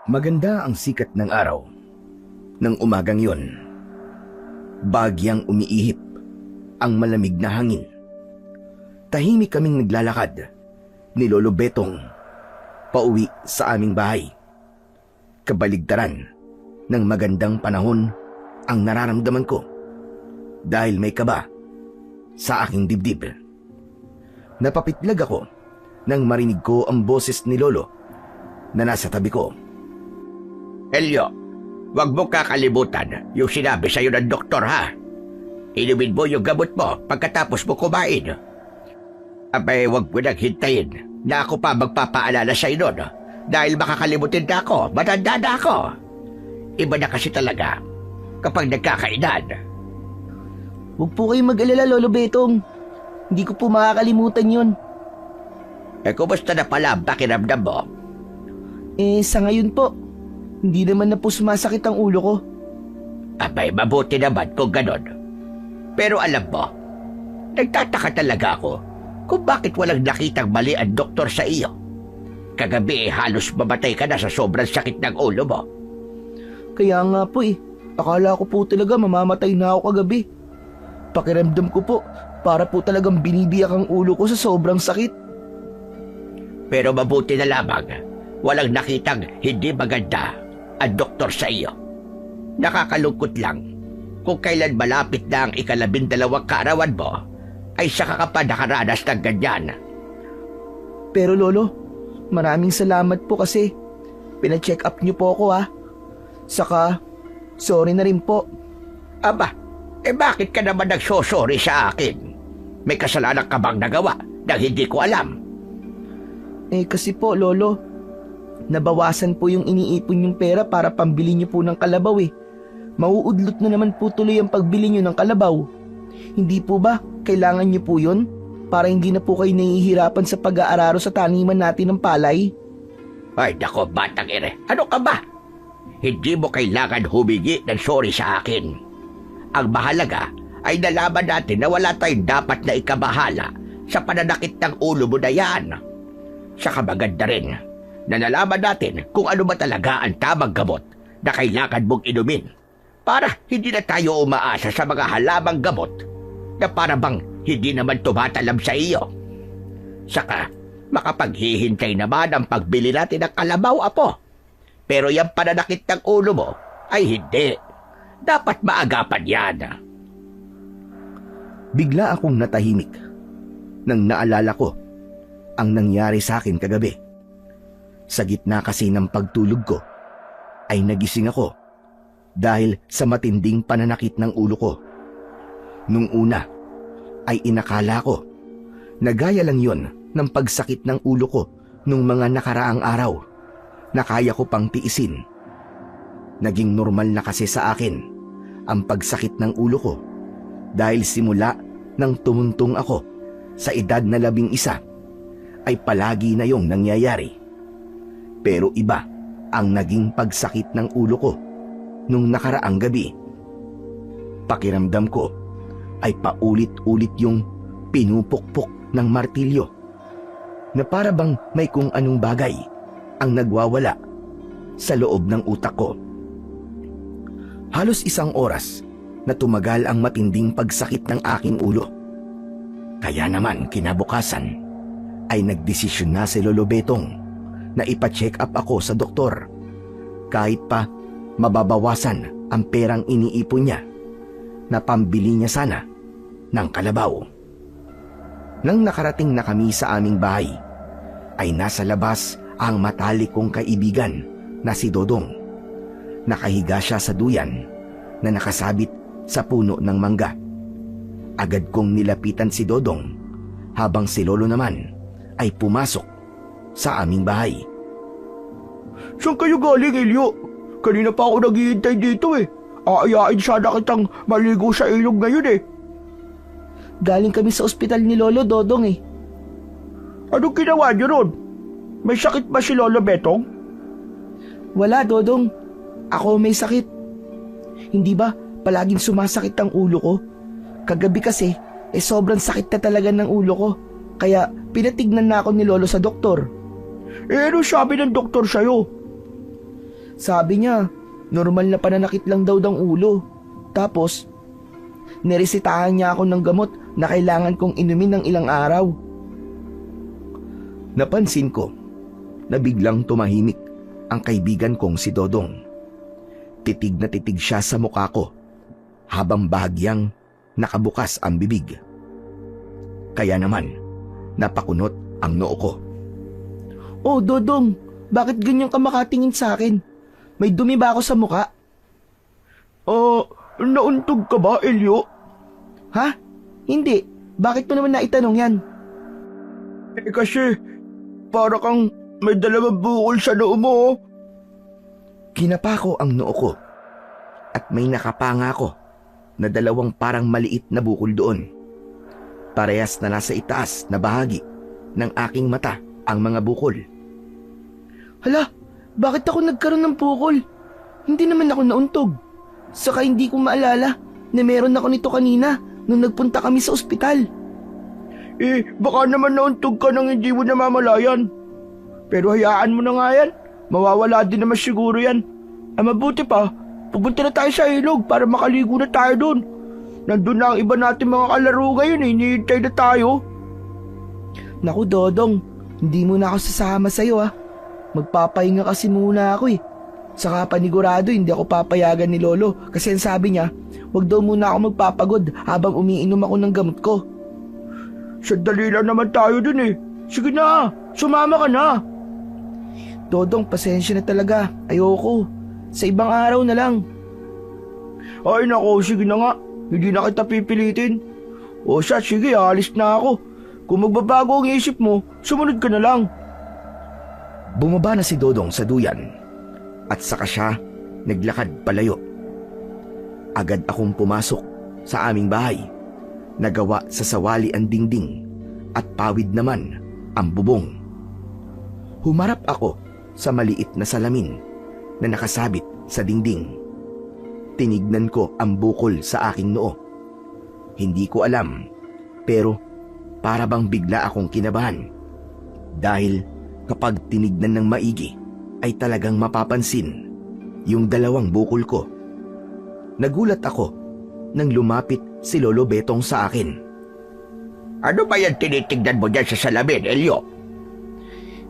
Maganda ang sikat ng araw. Nang umagang yon, bagyang umiihip ang malamig na hangin. Tahimik kaming naglalakad ni Lolo Betong pauwi sa aming bahay. Kabaligtaran ng magandang panahon ang nararamdaman ko dahil may kaba sa aking dibdib. Napapitlag ako nang marinig ko ang boses ni Lolo na nasa tabi ko. Elio, wag mo kakalimutan yung sinabi sa'yo ng doktor, ha? Inumin mo yung gamot mo pagkatapos mo kumain. Abay, wag mo nang hintayin na ako pa magpapaalala sa'yo nun dahil makakalimutin na ako, matanda na ako. Iba na kasi talaga kapag nagkakainan. Huwag po kayong mag-alala, Lolo Betong. Hindi ko po makakalimutan yun. Kumusta na pala ang pakiramdam mo? Sa ngayon po, hindi naman na po sumasakit ang ulo ko. Abay, mabuti naman kung ganon. Pero alam mo, nagtataka talaga ako kung bakit walang nakitang mali ang doktor sa iyo. Kagabi halos mamatay ka na sa sobrang sakit ng ulo mo. Kaya nga po akala ko po talaga mamamatay na ako kagabi. Pakiramdam ko po, para po talagang binibiyak ang ulo ko sa sobrang sakit. Pero mabuti na lamang, walang nakitang hindi maganda ang doktor sa iyo. Nakakalungkot lang kung kailan malapit na ang 12 kaarawan mo ay saka ka pa nakaranas ng ganyan. Pero Lolo, maraming salamat po kasi pina-check up niyo po ako, ha. Saka, sorry na rin po. Aba, bakit ka naman nagsosorry sa akin? May kasalanan ka bang nagawa na hindi ko alam? Kasi po, Lolo, nabawasan po yung iniipon yung pera para pambili niyo po ng kalabaw. Mauudlot na naman po tuloy ang pagbili niyo ng kalabaw. Hindi po ba kailangan niyo po yun para hindi na po kayo nahihirapan sa pag-aararo sa taniman natin ng palay? Ay nako, batang ere, ano ka ba? Hindi mo kailangan humingi ng sorry sa akin. Ang mahalaga ay nalaman natin na wala tayong dapat na ikabahala sa pananakit ng ulo mo na yan. Saka maganda rin na nalaman natin kung ano ba talaga ang tamang gamot na kailangan mong inumin para hindi na tayo umaasa sa mga halamang gamot na para bang hindi naman tumatalab sa iyo. Saka makapaghihintay naman ang pagbili natin ng kalabaw, apo. Pero yung pananakit ng ulo mo ay hindi. Dapat maagapan yan. Bigla akong natahimik nang naalala ko ang nangyari sa akin kagabi. Sa gitna kasi ng pagtulog ko ay nagising ako dahil sa matinding pananakit ng ulo ko. Nung una ay inakala ko na gaya lang yon ng pagsakit ng ulo ko nung mga nakaraang araw na kaya ko pang tiisin. Naging normal na kasi sa akin ang pagsakit ng ulo ko dahil simula nang tumuntong ako sa edad na 11 ay palagi na yung nangyayari. Pero iba ang naging pagsakit ng ulo ko nung nakaraang gabi. Pakiramdam ko ay paulit-ulit yung pinupukpok ng martilyo na para bang may kung anong bagay ang nagwawala sa loob ng utak ko. Halos 1 oras na tumagal ang matinding pagsakit ng aking ulo. Kaya naman kinabukasan ay nagdesisyon na si Lolo Betong na ipa-check up ako sa doktor kahit pa mababawasan ang perang iniipon niya na pambili niya sana ng kalabaw. Nang nakarating na kami sa aming bahay ay nasa labas ang matalik kong kaibigan na si Dodong. Nakahiga siya sa duyan na nakasabit sa puno ng mangga. Agad kong nilapitan si Dodong habang si Lolo naman ay pumasok sa aming bahay. Saan kayo galing, Elio? Kanina pa ako naghihintay dito Aayain sana kitang maligo sa ilog ngayon Galing kami sa ospital ni Lolo Dodong Anong ginawa niyo ron? May sakit ba si Lolo Betong? Wala, Dodong. Ako may sakit. Hindi ba palaging sumasakit ang ulo ko? Kagabi kasi, sobrang sakit na talaga ng ulo ko. Kaya pinatignan na ako ni Lolo sa doktor. Ano sabi ng doktor sa'yo? Sabi niya, normal na pananakit lang daw ng ulo. Tapos, niresitahan niya ako ng gamot na kailangan kong inumin ng ilang araw. Napansin ko na biglang tumahimik ang kaibigan kong si Dodong. Titig na titig siya sa mukha ko habang bahagyang nakabukas ang bibig. Kaya naman, napakunot ang noo ko. Oh, Dodong, bakit ganyan ka makatingin sa akin? May dumi ba ako sa mukha? Nauntog ka ba, Elio? Ha? Hindi. Bakit mo naman naitanong yan? Kasi, para kang may dalawang bukol sa noo mo. Kinapa ko ang noo ko at may nakapanga ko na dalawang parang maliit na bukol doon. Parehas na nasa itaas na bahagi ng aking mata ang mga bukol. Hala, bakit ako nagkaroon ng bukol? Hindi naman ako nauntog. Saka hindi ko maalala na meron ako nito kanina nung nagpunta kami sa ospital. Baka naman nauntog ka nang hindi mo namamalayan. Pero hayaan mo na nga yan. Mawawala din naman siguro yan. Mabuti pa, pupunta na tayo sa ilog para makaligo na tayo doon. Nandun na ang iba natin mga kalaro ngayon, hinihintay na tayo. Naku, Dodong, hindi mo na ako sasama sa'yo, Magpapahinga kasi muna ako, Saka panigurado hindi ako papayagan ni Lolo kasi ang sabi niya, wag daw muna ako magpapagod habang umiinom ako ng gamot ko. Sandali lang naman tayo dun Sige na, sumama ka na. Dodong, pasensya na talaga. Ayoko. Sa ibang araw na lang. Ay nako, sige na nga. Hindi na kita pipilitin. O siya, sige, alis na ako. Kung magbabago ang isip mo, sumunod ka na lang. Bumaba na si Dodong sa duyan at saka siya naglakad palayo. Agad akong pumasok sa aming bahay. Nagawa sa sawali ang dingding at pawid naman ang bubong. Humarap ako sa maliit na salamin na nakasabit sa dingding. Tinignan ko ang bukol sa aking noo. Hindi ko alam, pero para bang bigla akong kinabahan. Dahil kapag tinignan ng maigi, ay talagang mapapansin yung dalawang bukol ko. Nagulat ako nang lumapit si Lolo Betong sa akin. Ano ba yan tinitignan mo dyan sa salamin, Elio?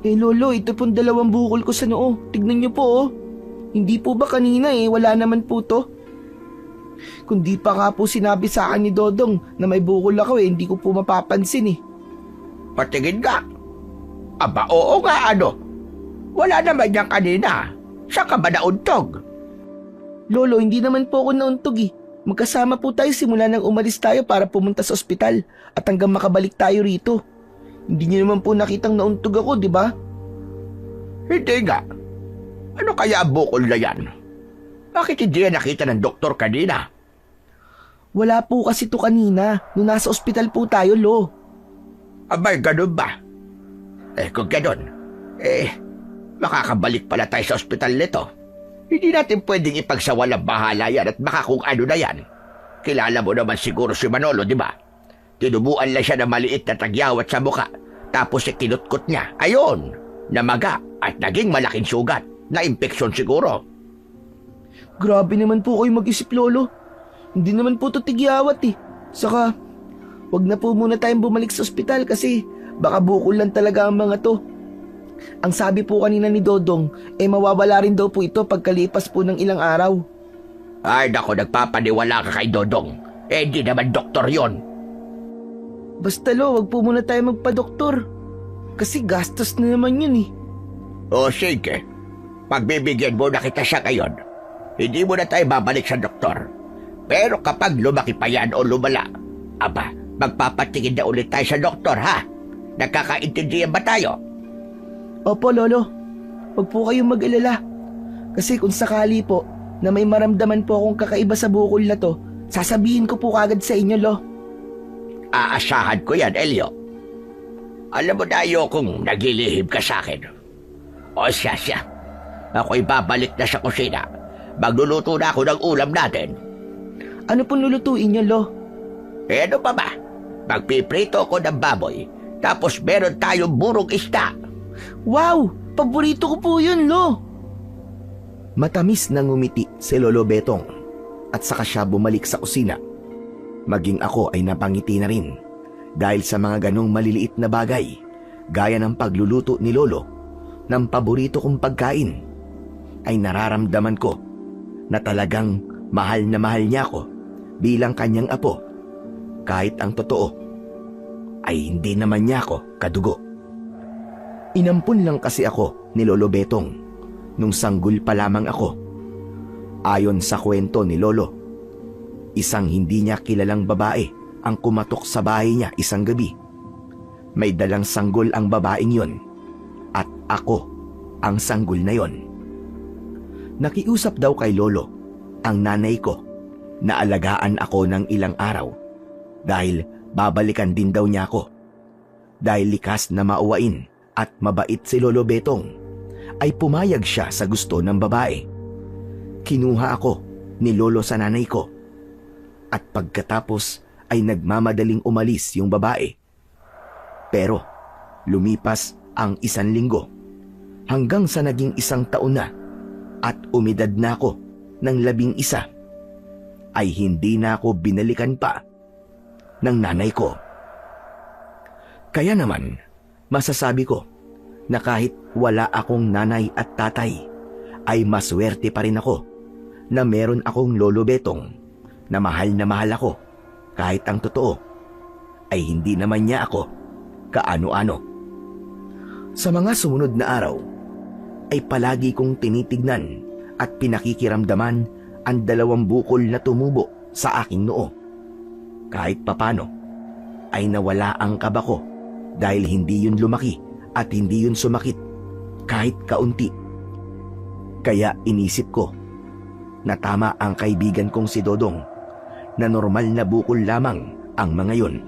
Lolo, ito pong dalawang bukol ko sa noo. Tignan niyo po, Hindi po ba kanina wala naman po to? Kung di pa nga po sinabi sa akin ni Dodong na may bukol ako hindi ko po mapapansin Patingin ka. Aba, oo nga Wala naman yan kanina. Saan ka ba nauntog? Lolo, hindi naman po ako nauntog Magkasama po tayo simula nang umalis tayo para pumunta sa ospital at hanggang makabalik tayo rito. Hindi niyo naman po nakitang nauntog ako, di ba? Hindi nga. Ano kaya ang bukol na yan? Bakit hindi yan nakita ng doktor kanina? Wala po kasi to kanina nung nasa ospital po tayo, Lo. Abay, ganun ba? Kung ganun, makakabalik pala tayo sa ospital nito. Hindi natin pwedeng ipagsawalang bahala yan at baka kung ano na yan. Kilala mo naman siguro si Manolo, di ba? Tinubuan lang siya ng maliit na tagyawat sa muka, tapos kinutkot niya. Ayon, namaga at naging malaking sugat. Na-impeksyon siguro. Grabe naman po kayo mag-isip, Lolo. Hindi naman po to tigyawat Saka, wag na po muna tayong bumalik sa ospital kasi baka bukol lang talaga ang mga to. Ang sabi po kanina ni Dodong, mawawala rin daw po ito pagkalipas po ng ilang araw. Ay nako, nagpapaniwala ka kay Dodong. Hindi naman doktor yon. Basta, Lo, wag po muna tayo magpa-doktor. Kasi gastos na naman yun O sige, pagbibigyan mo na kita siya ngayon. Hindi mo na tayo babalik sa doktor. Pero kapag lumaki pa yan o lumala, magpapatingin na ulit tayo sa doktor, ha? Nagkakaintindihan ba tayo? Opo, Lolo. Huwag po kayong mag-alala. Kasi kung sakali po na may maramdaman po akong kakaiba sa bukol na to, sasabihin ko po kagad sa inyo, Lo. Aasahan ko yan, Elio. Alam mo na ayokong nagilihim ka sa akin. O siya. Ako'y babalik na sa kusina. Magluluto na ako ng ulam natin. Ano pong lulutuin niyo, Lo? Ano pa ba? Magpiprito ko ng baboy. Tapos meron tayong burong isda. Wow! Paborito ko po yun, Lo! Matamis na ngumiti si Lolo Betong at saka siya bumalik sa kusina. Maging ako ay napangiti na rin dahil sa mga ganong maliliit na bagay gaya ng pagluluto ni Lolo ng paborito kong pagkain ay nararamdaman ko na talagang mahal na mahal niya ako bilang kanyang apo kahit ang totoo ay hindi naman niya ako kadugo. Inampun lang kasi ako ni Lolo Betong nung sanggol pa lamang ako. Ayon sa kwento ni Lolo, isang hindi niya kilalang babae ang kumatok sa bahay niya isang gabi. May dalang sanggol ang babaeng yon at ako ang sanggol na yon. Nakiusap daw kay Lolo ang nanay ko na alagaan ako ng ilang araw dahil babalikan din daw niya ako. Dahil likas na mauwain at mabait si Lolo Betong, ay pumayag siya sa gusto ng babae. Kinuha ako ni Lolo sa nanay ko at pagkatapos ay nagmamadaling umalis yung babae. Pero lumipas ang 1 linggo hanggang sa naging 1 taon na at umidad na ako ng 11 ay hindi na ako binalikan pa ng nanay ko. Kaya naman masasabi ko na kahit wala akong nanay at tatay, ay maswerte pa rin ako na meron akong Lolo Betong na mahal ako kahit ang totoo ay hindi naman niya ako kaano-ano. Sa mga sumunod na araw ay palagi kong tinitignan at pinakikiramdaman ang 2 bukol na tumubo sa aking noo. Kahit papano ay nawala ang kaba ko dahil hindi yun lumaki at hindi yun sumakit kahit kaunti. Kaya inisip ko na tama ang kaibigan kong si Dodong na normal na bukol lamang ang mga yon.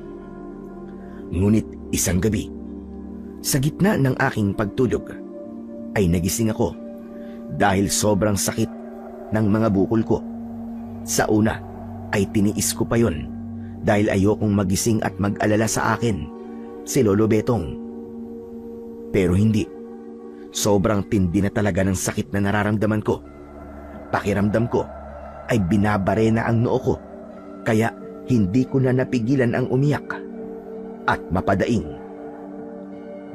Ngunit isang gabi, sa gitna ng aking pagtulog, ay nagising ako dahil sobrang sakit ng mga bukol ko. Sa una ay tiniis ko pa yon dahil ayokong magising at mag-alala sa akin si Lolo Betong. Pero hindi. Sobrang tindi na talaga ng sakit na nararamdaman ko. Pakiramdam ko ay binabare na ang noo ko, kaya hindi ko na napigilan ang umiyak at mapadaing.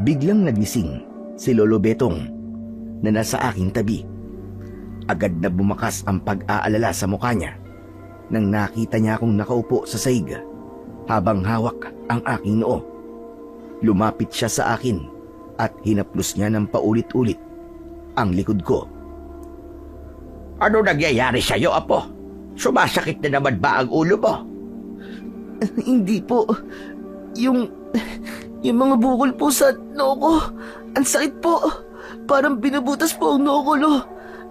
Biglang nagising si Lolo Betong na nasa aking tabi. Agad na bumakas ang pag-aalala sa mukha niya nang nakita niya akong nakaupo sa sahig habang hawak ang aking noo. Lumapit siya sa akin at hinaplos niya ng paulit-ulit ang likod ko. Ano nangyayari sa'yo, apo? Sumasakit na naman ba ang ulo mo? Hindi po. Yung mga bukol po sa noo ko, ang sakit po. Parang binubutas po ang noo ko, Lo.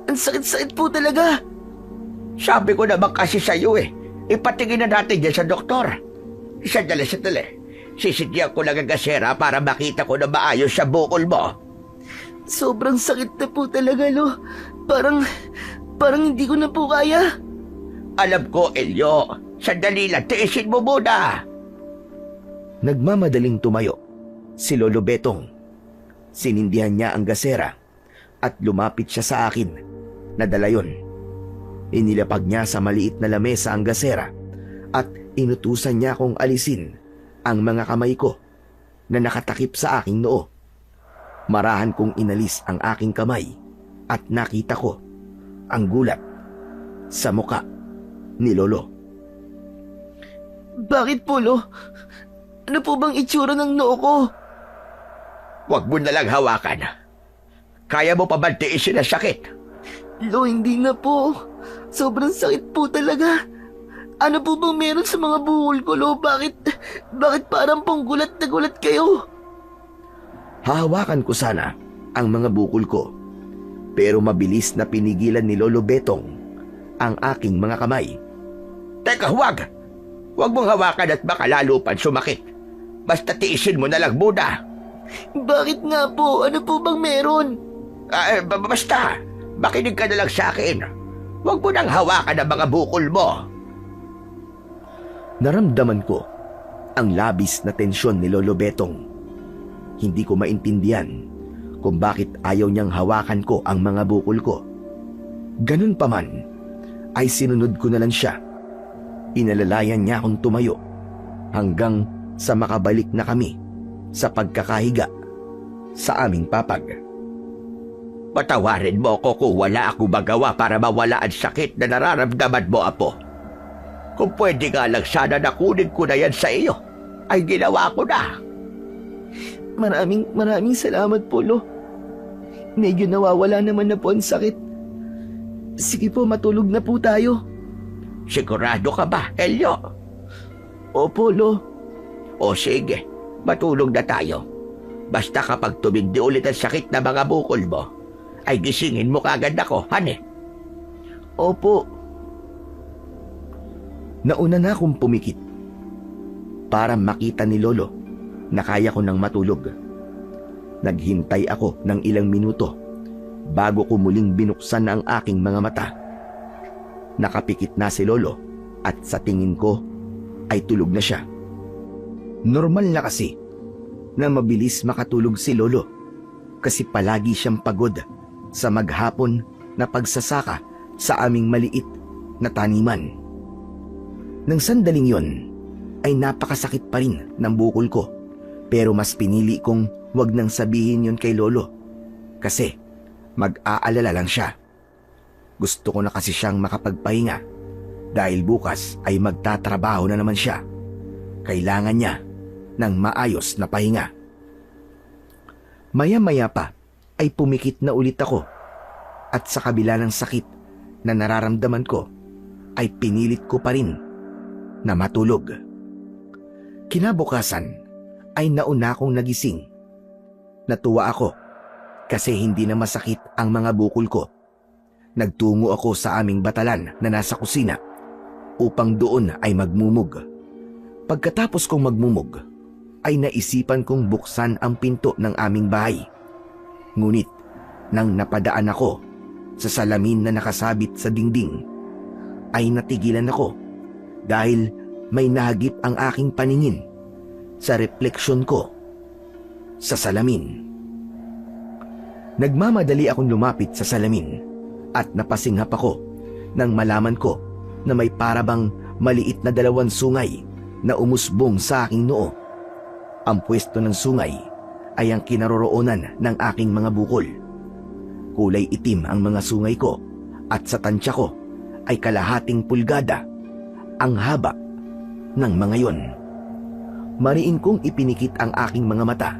Ang sakit-sakit po talaga. Sabi ko naman kasi sa'yo ipatingin na natin yan sa doktor. Sandali. Sisidyan ko lang ang gasera para makita ko na maayos sa bukol mo. Sobrang sakit na po talaga, Lo. Parang hindi ko na po kaya. Alam ko, Elio. Sandali lang, tiisin mo muna. Nagmamadaling tumayo si Lolo Betong. Sinindihan niya ang gasera at lumapit siya sa akin na dala yon. Inilapag niya sa maliit na lamesa ang gasera at inutusan niya akong alisin ang mga kamay ko na nakatakip sa aking noo. Marahan kong inalis ang aking kamay at nakita ko ang gulat sa muka ni Lolo. Bakit po, Lo? Ano po bang itsura ng noo ko? Huwag mo nalang hawakan. Kaya mo pa ba tiisin ang sakit? Lo, hindi na po. Sobrang sakit po talaga. Ano po bang meron sa mga bukol ko, Lo? Bakit parang pong gulat na gulat kayo? Hahawakan ko sana ang mga bukol ko, pero mabilis na pinigilan ni Lolo Betong ang aking mga kamay. Teka, huwag! Huwag mong hawakan at baka lalo pang sumakit. Basta tiisin mo na lang muna. Bakit nga po? Ano po bang meron? Basta, makinig ka na lang sa akin. Huwag mo nang hawakan ang mga bukol mo. Naramdaman ko ang labis na tensyon ni Lolo Betong. Hindi ko maintindihan kung bakit ayaw niyang hawakan ko ang mga bukol ko. Ganun pa man, ay sinunod ko na lang siya. Inalalayan niya akong tumayo hanggang sa makabalik na kami sa pagkakahiga sa aming papag. Patawarin mo ako kung wala ako magawa para mawala ang sakit na nararamdaman mo, Apo. Kung pwede nga lang sana na kunin ko na yan sa iyo, ay ginawa ko na. Maraming salamat po, Lo. Medyo nawawala naman na po ang sakit. Sige po, matulog na po tayo. Sigurado ka ba, Elio? Opo, Lo. O sige, matulog na tayo. Basta kapag tumindi ulit ang sakit na mga bukol mo, ay gisingin mo kagad ako, hane. Opo. Nauna na akong pumikit para makita ni Lolo na kaya ko nang matulog. Naghintay ako ng ilang minuto bago ko muling binuksan ang aking mga mata. Nakapikit na si Lolo at sa tingin ko ay tulog na siya. Normal na kasi na mabilis makatulog si Lolo kasi palagi siyang pagod sa maghapon na pagsasaka sa aming maliit na taniman. Nang sandaling yon ay napakasakit pa rin ng bukol ko, pero mas pinili kong wag nang sabihin yon kay Lolo kasi mag-aalala lang siya. Gusto ko na kasi siyang makapagpahinga dahil bukas ay magtatrabaho na naman siya. Kailangan niya ng maayos na pahinga. Maya-maya pa ay pumikit na ulit ako at sa kabila ng sakit na nararamdaman ko ay pinilit ko pa rin na matulog. Kinabukasan ay nauna akong nagising. Natuwa ako kasi hindi na masakit ang mga bukol ko. Nagtungo ako sa aming batalan na nasa kusina upang doon ay magmumog. Pagkatapos kong magmumog, ay naisipan kong buksan ang pinto ng aming bahay. Ngunit nang napadaan ako sa salamin na nakasabit sa dingding, ay natigilan ako dahil may nahagip ang aking paningin sa refleksyon ko sa salamin. Nagmamadali akong lumapit sa salamin at napasinghap ako nang malaman ko na may parabang maliit na 2 sungay na umusbong sa aking noo. Ang pwesto ng sungay ay ang kinaroroonan ng aking mga bukol. Kulay itim ang mga sungay ko at sa tansya ko ay kalahating pulgada ang haba ng mga yon. Mariin kong ipinikit ang aking mga mata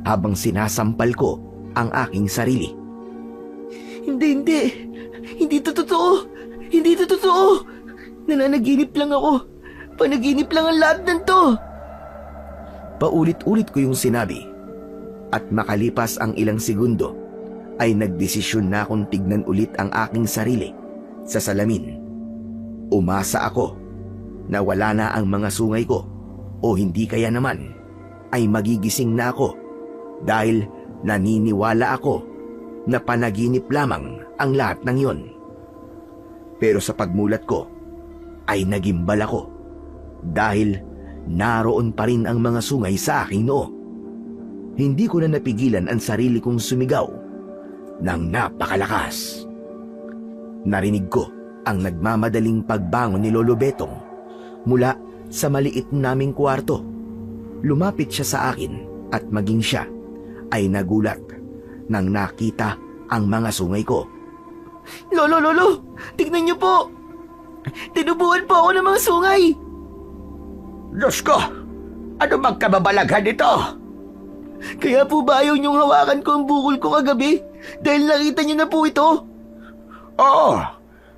habang sinasampal ko ang aking sarili. Hindi. Hindi to totoo. Hindi to totoo. Nananaginip lang ako. Panaginip lang ang lahat ng to. Paulit-ulit ko yung sinabi at makalipas ang ilang segundo ay nagdesisyon na akong tignan ulit ang aking sarili sa salamin. Umasa ako na wala na ang mga sungay ko o hindi kaya naman ay magigising na ako dahil naniniwala ako na panaginip lamang ang lahat ng yon. Pero sa pagmulat ko ay nagimbal ako dahil naroon pa rin ang mga sungay sa aking noo. Hindi ko na napigilan ang sarili kong sumigaw ng napakalakas. Narinig ko ang nagmamadaling pagbangon ni Lolo Betong mula sa maliit naming kwarto. Lumapit siya sa akin at maging siya ay nagulat nang nakita ang mga sungay ko. Lolo, tignan niyo po. Tinubuan po ako ng mga sungay. Diyos ko! Ano bang kababalaghan nito? Kaya po ba ayaw niyong hawakan ko ang bukol ko kagabi? Dahil nakita niyo na po ito? Oo,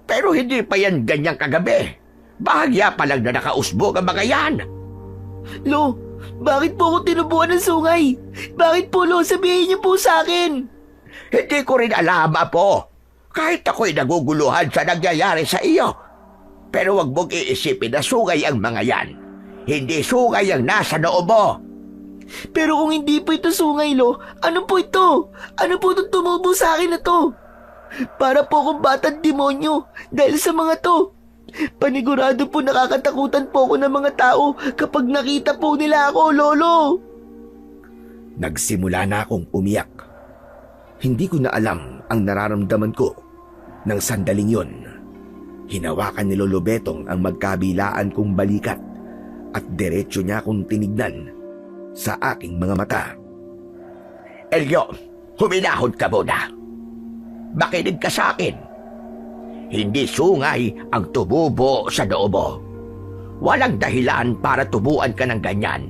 pero hindi pa yan ganyang kagabi. Bahagya pa lang na nakausbog ang mga yan. Lo, bakit po ako tinubuan ng sungay? Bakit po, Lo? Sabihin niyo po sa akin. Hindi ko rin alam, Apo. Kahit ako'y naguguluhan sa nangyayari sa iyo. Pero wag mong iisipin na sungay ang mga yan. Hindi sungay ang nasa noo mo. Pero kung hindi po ito sungay, Lo, ano po ito? Ano po itong tumubo sa akin na to? Para po akong batang demonyo dahil sa mga to. Panigurado po nakakatakutan po ako ng mga tao kapag nakita po nila ako, Lolo. Nagsimula na akong umiyak. Hindi ko na alam ang nararamdaman ko Nang sandaling yon, hinawakan ni Lolo Betong ang magkabilaan kong balikat at diretso niya akong tinignan sa aking mga mata. Elio, huminahon ka muna. Makinig ka sa akin. Hindi sungay ang tumubo sa noo mo. Walang dahilan para tubuan ka ng ganyan.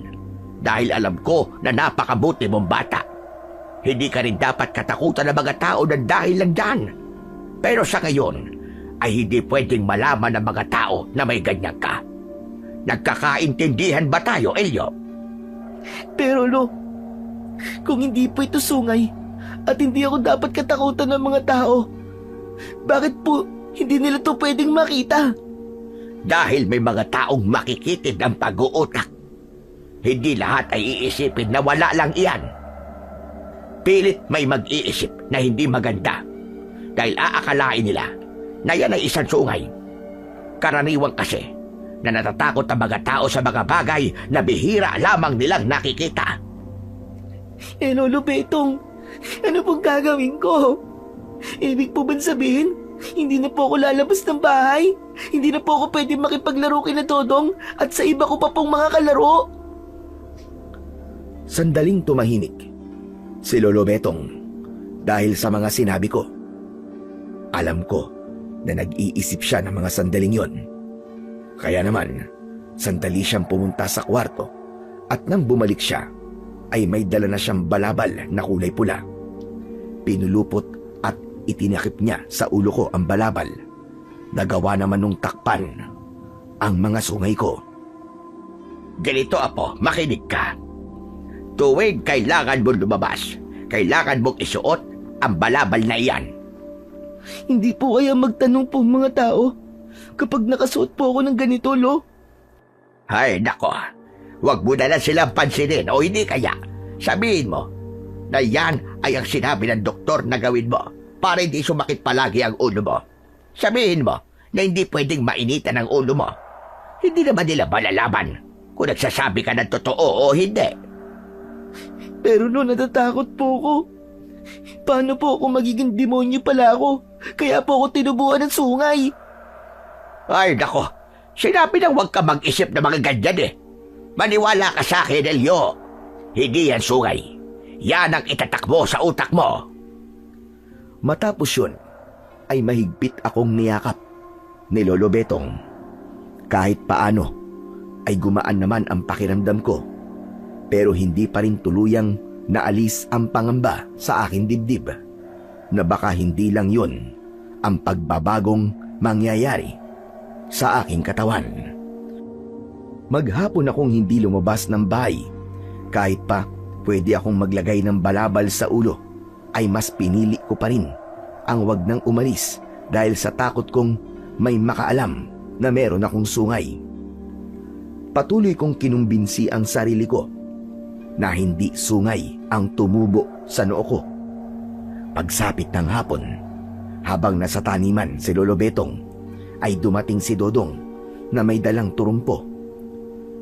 Dahil alam ko na napakabuti mong bata. Hindi ka rin dapat katakutan ng mga tao na dahil lang dyan. Pero sa ngayon, ay hindi pwedeng malaman ng mga tao na may ganyan ka. Nagkakaintindihan ba tayo, Elio? Pero Lo, kung hindi po ito sungay at hindi ako dapat katakutan ng mga tao, bakit po hindi nila to pwedeng makita? Dahil may mga taong makikitid ang pag-uutak. Hindi lahat ay iisipin na wala lang iyan. Pilit may mag-iisip na hindi maganda dahil aakalain nila na yan ay isang sungay. Karaniwang kasi na natatakot ang mga tao sa mga bagay na bihira lamang nilang nakikita. Lolo Betong, ano pong gagawin ko? Ibig po ba sabihin, hindi na po ako lalabas ng bahay? Hindi na po ako pwede makipaglaro kina Dodong at sa iba ko pa pong mga kalaro? Sandaling tumahimik si Lolo Betong dahil sa mga sinabi ko. Alam ko na nag-iisip siya ng mga sandaling yon. Kaya naman, sandali siyang pumunta sa kwarto at nang bumalik siya, ay may dala na siyang balabal na kulay pula. Pinulupot at itinakip niya sa ulo ko ang balabal. Nagawa naman nung takpan ang mga sungay ko. Ganito, Apo, makinig ka. Tuwing kailangan mo lumabas, kailangan mong isuot ang balabal na iyan. Hindi po kaya magtanong po mga tao kapag nakasuot po ako ng ganito, Lo? Ay, nako. Huwag mo na lang silang pansinin o hindi kaya. Sabihin mo na yan ay ang sinabi ng doktor na gawin mo para hindi sumakit palagi ang ulo mo. Sabihin mo na hindi pwedeng mainitan ang ulo mo. Hindi naman nila malalaman kung nagsasabi ka ng totoo o hindi. Pero Lo, natatakot po ako. Paano po ako magiging demonyo pala ako? Kaya po ako tinubuan ng sungay. Ay, nako. Sinabi nang huwag ka mag-isip ng mga ganyan eh. Maniwala ka sa akin, Elio. Hindi yan sungay. Yan ang itatak mo sa utak mo. Matapos yun, ay mahigpit akong niyakap ni Lolo Betong. Kahit paano, ay gumaan naman ang pakiramdam ko. Pero hindi pa rin tuluyang naalis ang pangamba sa aking dibdib na baka hindi lang yun ang pagbabagong mangyayari sa aking katawan. Maghapon akong hindi lumabas ng bahay. Kahit pa pwede akong maglagay ng balabal sa ulo, ay mas pinili ko pa rin ang wag nang umalis dahil sa takot kong may makaalam na meron akong sungay. Patuloy kong kinumbinsi ang sarili ko na hindi sungay ang tumubo sa noo ko. Pagsapit ng hapon, habang nasa taniman si Lolo Betong, ay dumating si Dodong na may dalang turumpo.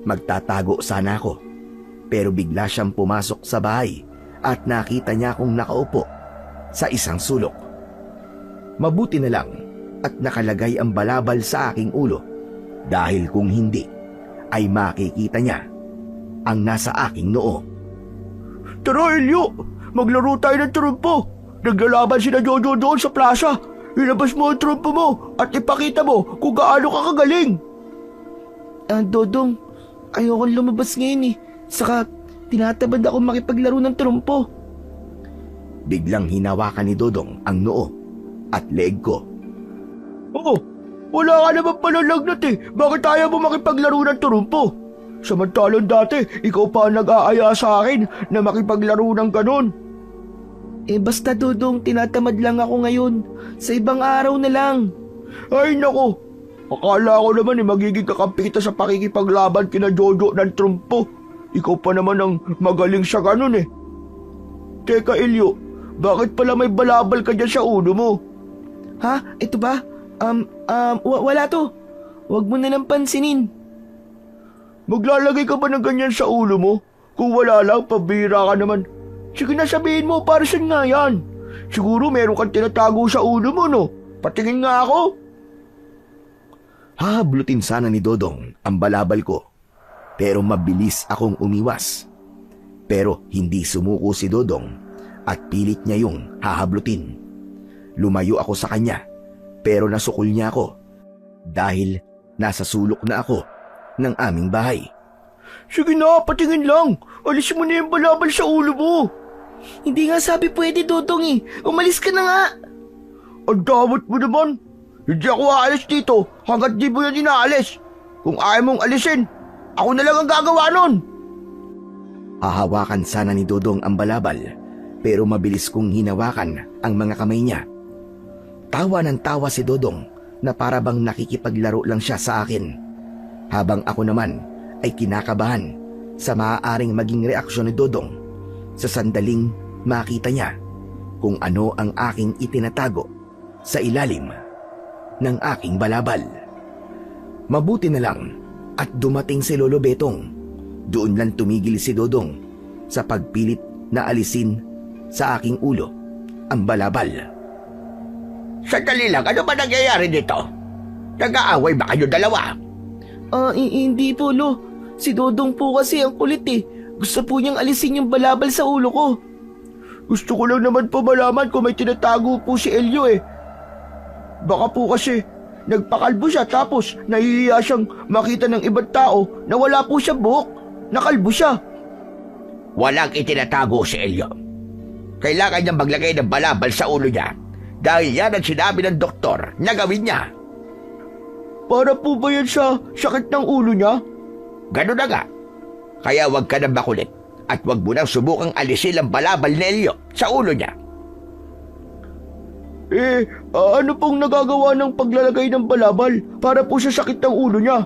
Magtatago sana ako, pero bigla siyang pumasok sa bahay at nakita niya akong nakaupo sa isang sulok. Mabuti na lang at nakalagay ang balabal sa aking ulo dahil kung hindi ay makikita niya ang nasa aking noo. Tara, Elio! Maglaro tayo ng trumpo! Naglalaban sila Jojo doon sa plaza. Ilabas mo ang trumpo mo at ipakita mo kung gaano ka kagaling. Dodong, ayokong lumabas ngayon eh. Saka, tinatabad ako makipaglaro ng trumpo. Biglang hinawakan ni Dodong ang noo at leeg ko. Oo, wala ka naman pala lagnat eh. Bakit ayaw mo makipaglaro ng trumpo? Samantalang dati, ikaw pa ang nag-aaya sa akin na makipaglaro ng ganon. Basta Dodong, tinatamad lang ako ngayon. Sa ibang araw na lang. Ay nako, akala ko naman magiging kakampi kita sa pakikipaglaban kina Jojo ng trumpo. Ikaw pa naman ang magaling sa ganon eh. Teka Elio, bakit pala may balabal ka dyan sa ulo mo? Ha? Ito ba? Wala to. Huwag mo na lang pansinin. Maglalagay ka ba ng ganyan sa ulo mo? Kung wala lang, pabira ka naman. Sige na, sabihin mo, para saan nga yan? Siguro meron kang tinatago sa ulo mo, no? patingin nga ako. Hahablutin sana ni Dodong ang balabal ko, pero mabilis akong umiwas. Pero hindi sumuko si Dodong at pilit niya yung hahablutin. Lumayo ako sa kanya, pero nasukol niya ako dahil nasa sulok na ako ng aming bahay. Sige na, patingin lang. Alisin mo na yung balabal sa ulo mo. Hindi nga sabi pwede, Dodong eh. Umalis ka na nga. Ang damot mo naman. Hindi ako aalis dito hanggat di mo yan inaalis. Kung ayaw mong alisin, ako na lang ang gagawa nun. Hahawakan sana ni Dodong ang balabal, pero mabilis kong hinawakan ang mga kamay niya. Tawa ng tawa si Dodong na para bang nakikipaglaro lang siya sa akin, habang ako naman ay kinakabahan sa maaaring maging reaksyon ni Dodong sa sandaling makita niya kung ano ang aking itinatago sa ilalim ng aking balabal. Mabuti na lang at dumating si Lolo Betong. Doon lang tumigil si Dodong sa pagpilit na alisin sa aking ulo ang balabal. Sandali lang, ano ba nangyayari dito? Nag-aaway ba kayo dalawa? Hindi po, Lo. Si Dodong po kasi ang kulit eh. Gusto po niyang alisin yung balabal sa ulo ko. Gusto ko lang naman po malaman kung may tinatago po si Elio eh. Baka po kasi nagpakalbo siya tapos nahihiya siyang makita ng ibang tao na wala po siyang buhok. Nakalbo siya. Walang itinatago si Elio. Kailangan niyang maglagay ng balabal sa ulo niya dahil yan ang sinabi ng doktor na gawin niya. Para po ba yan sa sakit ng ulo niya? Ganun na nga. Kaya huwag ka nang makulit at huwag mo nang subukang alisin ang balabal ni Elio sa ulo niya. Ano pong nagagawa ng paglalagay ng balabal para po sa sakit ng ulo niya?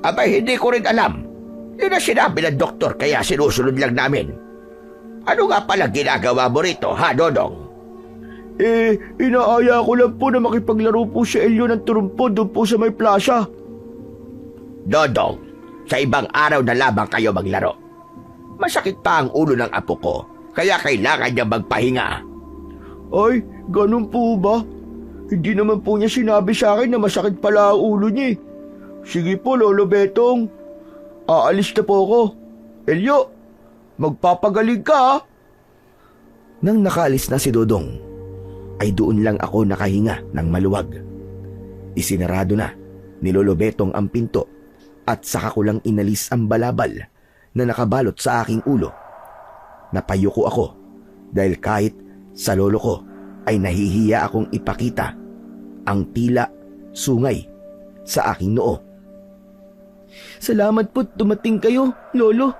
Abay, hindi ko rin alam. Yun ang sinabi ng doktor kaya sinusunod lang namin. Ano nga pala ginagawa mo rito, ha, Dodong? Inaaya ko lang po na makipaglaro po si Elio ng turumpo doon po sa may plaza. Dodong, sa ibang araw na lamang kayo maglaro. Masakit pa ang ulo ng apo ko, kaya kailangan niya magpahinga. Ay, ganun po ba? Hindi naman po niya sinabi sa akin na masakit pala ang ulo niya. Sige po, Lolo Betong. Aalis na po ako. Elio, magpapagaling ka ha? Nang nakaalis na si Dodong, ay doon lang ako nakahinga ng maluwag. Isinarado na ni Lolo Betong ang pinto at saka ko lang inalis ang balabal na nakabalot sa aking ulo. Napayuko ako dahil kahit sa lolo ko ay nahihiya akong ipakita ang tila sungay sa aking noo. Salamat po dumating kayo, Lolo.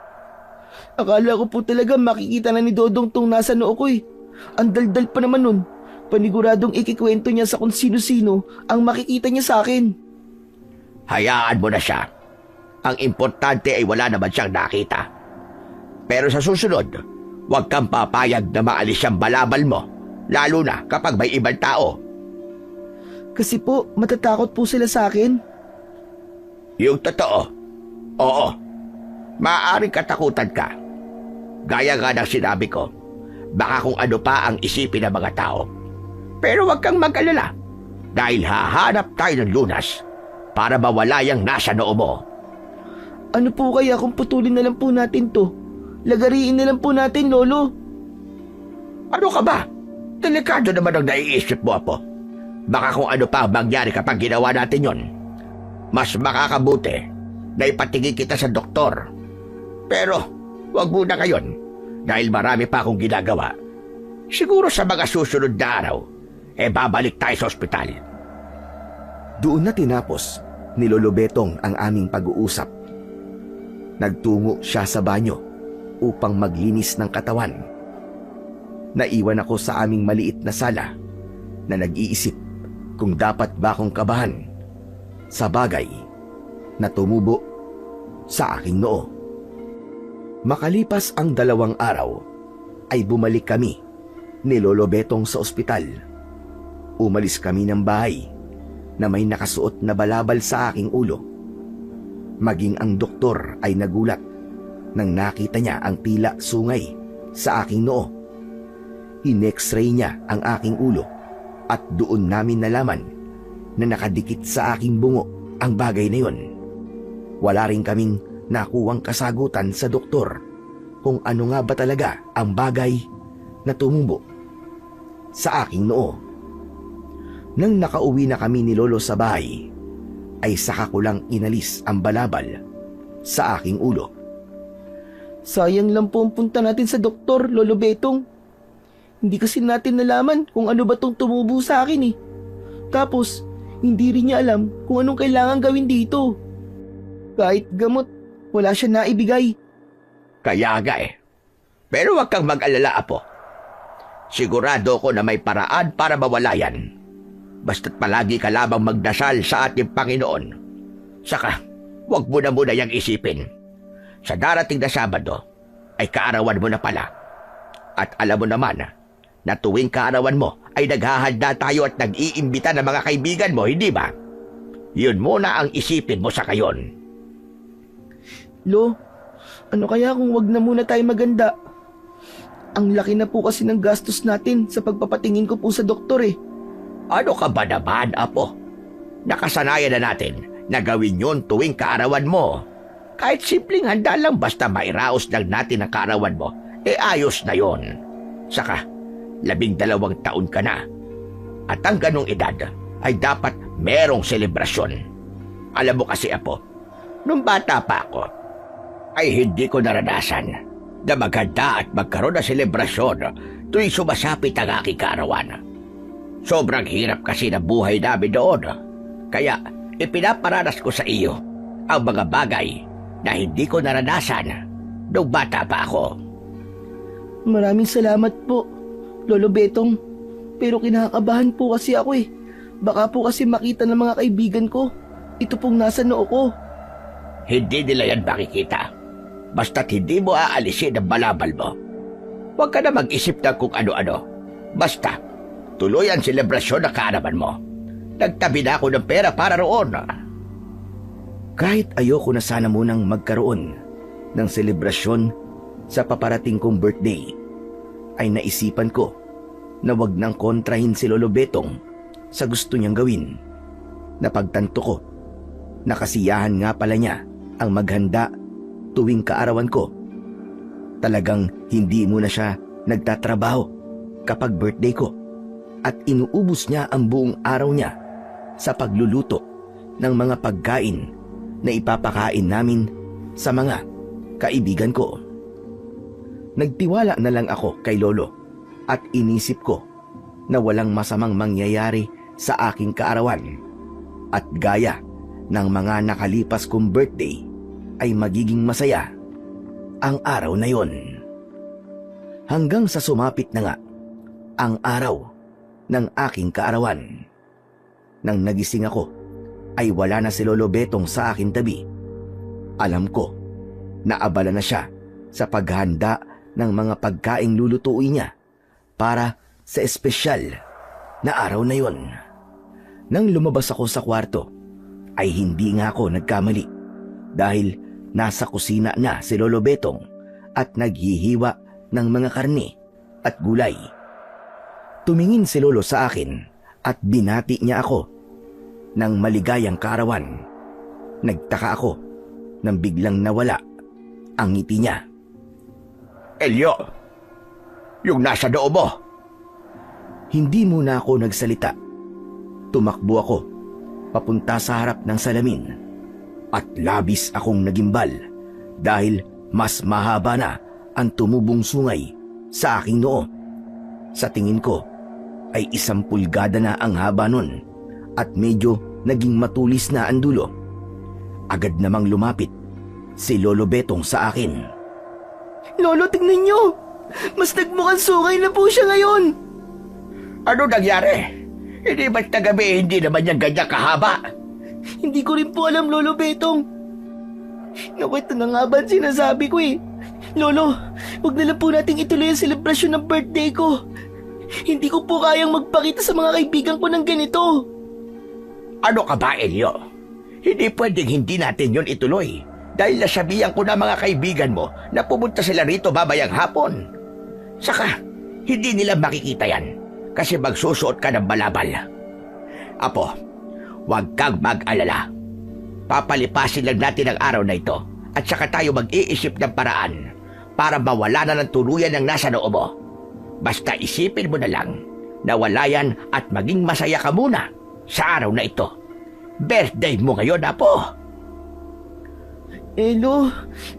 Akala ko po talaga makikita na ni Dodong tong nasa noo ko eh. Ang daldal pa naman nun. Paniguradong ikikwento niya sa kung sino-sino ang makikita niya sa akin. Hayaan mo na siya. Ang importante ay wala naman siyang nakita. Pero sa susunod, huwag kang papayag na maalis siyang balabal mo, lalo na kapag may ibang tao. Kasi po, matatakot po sila sa akin. Yung totoo, oo, maaaring katakutan ka. Gaya nga ng sinabi ko, baka kung ano pa ang isipin ng mga tao. Pero huwag kang mag-alala, dahil hahanap tayo ng lunas para mawala yung nasa noo mo. Ano po kaya kung putulin na lang po natin to? Lagariin na lang po natin, Lolo. Ano ka ba? Delikado naman ang naiisip mo, Apo. Baka kung ano pa ang mangyari kapag ginawa natin yon. Mas makakabuti na ipatingin kita sa doktor. Pero wag muna ngayon dahil marami pa akong ginagawa. Siguro sa mga susunod na araw, babalik tayo sa ospital. Doon na tinapos ni Lolo Betong ang aming pag-uusap. Nagtungo siya sa banyo upang maglinis ng katawan. Naiwan ako sa aming maliit na sala na nag-iisip kung dapat ba akong kabahan sa bagay na tumubo sa aking noo. Makalipas ang 2 araw, ay bumalik kami ni Lolo Betong sa ospital. Umalis kami ng bahay na may nakasuot na balabal sa aking ulo. Maging ang doktor ay nagulat nang nakita niya ang tila sungay sa aking noo. In-x-ray niya ang aking ulo At doon namin nalaman na nakadikit sa aking bungo ang bagay na yun. Wala rin kaming nakuwang kasagutan sa doktor kung ano nga ba talaga ang bagay na tumubo sa aking noo. Nang nakauwi na kami ni Lolo sa bahay, ay saka ko lang inalis ang balabal sa aking ulo. Sayang lang po ang punta natin sa doktor, Lolo Betong. Hindi kasi natin nalaman kung ano ba tong tumubo sa akin eh. Tapos, hindi rin niya alam kung anong kailangan gawin dito. Kahit gamot, wala siya naibigay. Kaya nga eh. Pero huwag kang mag-alala, Apo. Sigurado ko na may paraan para mawala yan. Basta't palagi ka lamang magdasal sa ating Panginoon. Saka, huwag mo na muna yang isipin. Sa darating na Sabado, ay kaarawan mo na pala. At alam mo naman na tuwing kaarawan mo ay naghahanda tayo at nag-iimbita ng mga kaibigan mo, hindi ba? Yun muna ang isipin mo sa kayon. Lo, ano kaya kung wag na muna tayo maganda? Ang laki na po kasi ng gastos natin sa pagpapatingin ko po sa doktor eh. Ano ka ba naman, Apo? Nakasanayan na natin na gawin yun tuwing kaarawan mo. Kahit simpleng handa lang basta mairaos lang natin ang kaarawan mo, ayos na yon. Saka, 12 taon ka na. At ang ganong edad ay dapat merong selebrasyon. Alam mo kasi, Apo, nung bata pa ako, ay hindi ko naranasan na maghanda at magkaroon ng selebrasyon tuwing sumasapit ang aking kaarawan. Sobrang hirap kasi na buhay namin doon. Kaya ipinaparanas ko sa iyo ang mga bagay na hindi ko naranasan nung bata pa ako. Maraming salamat po, Lolo Betong. Pero kinakabahan po kasi ako eh. Baka po kasi makita ng mga kaibigan ko. Ito pong nasa noo ko. Hindi nila yan makikita. Basta't hindi mo aalisin ang balabal mo. Huwag ka na mag-isip ng kung ano-ano. Basta, tuloy ang selebrasyon na kaarawan mo. Nagtabi na ako ng pera para roon. Kahit ayoko na sana munang magkaroon ng selebrasyon sa paparating kong birthday, ay naisipan ko na wag nang kontrahin si Lolo Betong sa gusto niyang gawin. Napagtanto ko na kasiyahan nga pala niya ang maghanda tuwing kaarawan ko. Talagang hindi muna siya nagtatrabaho kapag birthday ko at inuubos niya ang buong araw niya sa pagluluto ng mga pagkain na ipapakain namin sa mga kaibigan ko. Nagtiwala na lang ako kay Lolo at inisip ko na walang masamang mangyayari sa aking kaarawan at gaya ng mga nakalipas kong birthday ay magiging masaya ang araw na yon. Hanggang sa sumapit na nga ang araw ng aking kaarawan. Nang nagising ako ay wala na si Lolo Betong sa aking tabi. Alam ko na abala na siya sa paghanda ng mga pagkaing lulutuin niya para sa espesyal na araw na yon. Nang lumabas ako sa kwarto ay hindi nga ako nagkamali dahil nasa kusina na si Lolo Betong at naghihiwa ng mga karne at gulay. Tumingin si Lolo sa akin at binati niya ako ng maligayang kaarawan. Nagtaka ako nang biglang nawala ang ngiti niya. Elio, yung nasa loob mo. Hindi muna ako nagsalita. Tumakbo ako papunta sa harap ng salamin at labis akong nagimbal dahil mas mahaba na ang tumubong sungay sa aking noo. Sa tingin ko ay 1 pulgada na ang haba nun at medyo naging matulis na ang dulo. Agad namang lumapit si Lolo Betong sa akin. Lolo, tingnan niyo! Mas nagmukhang sungay na po siya ngayon! Ano nangyari? Hindi ba't na gabi hindi naman yan ganyan kahaba? Hindi ko rin po alam, Lolo Betong. Naku, ito na nga ba ang sinasabi ko eh. Lolo, huwag na lang po nating ituloy ang selebrasyon ng birthday ko. Hindi ko po kayang magpakita sa mga kaibigan ko ng ganito. Ano ka ba, Elio? Hindi pwedeng hindi natin yon ituloy. Dahil nasabihan ko na mga kaibigan mo na pumunta sila rito babayang hapon. Saka, hindi nila makikita yan. kasi magsusuot ka ng balabal. Apo, huwag kang mag-alala. Papalipasin lang natin ang araw na ito at saka tayo mag-iisip ng paraan para mawala na ng tuluyan ang nasa noo mo. Basta isipin mo na lang na wala yan at maging masaya ka muna sa araw na ito. Birthday mo ngayon, Apo. Lo,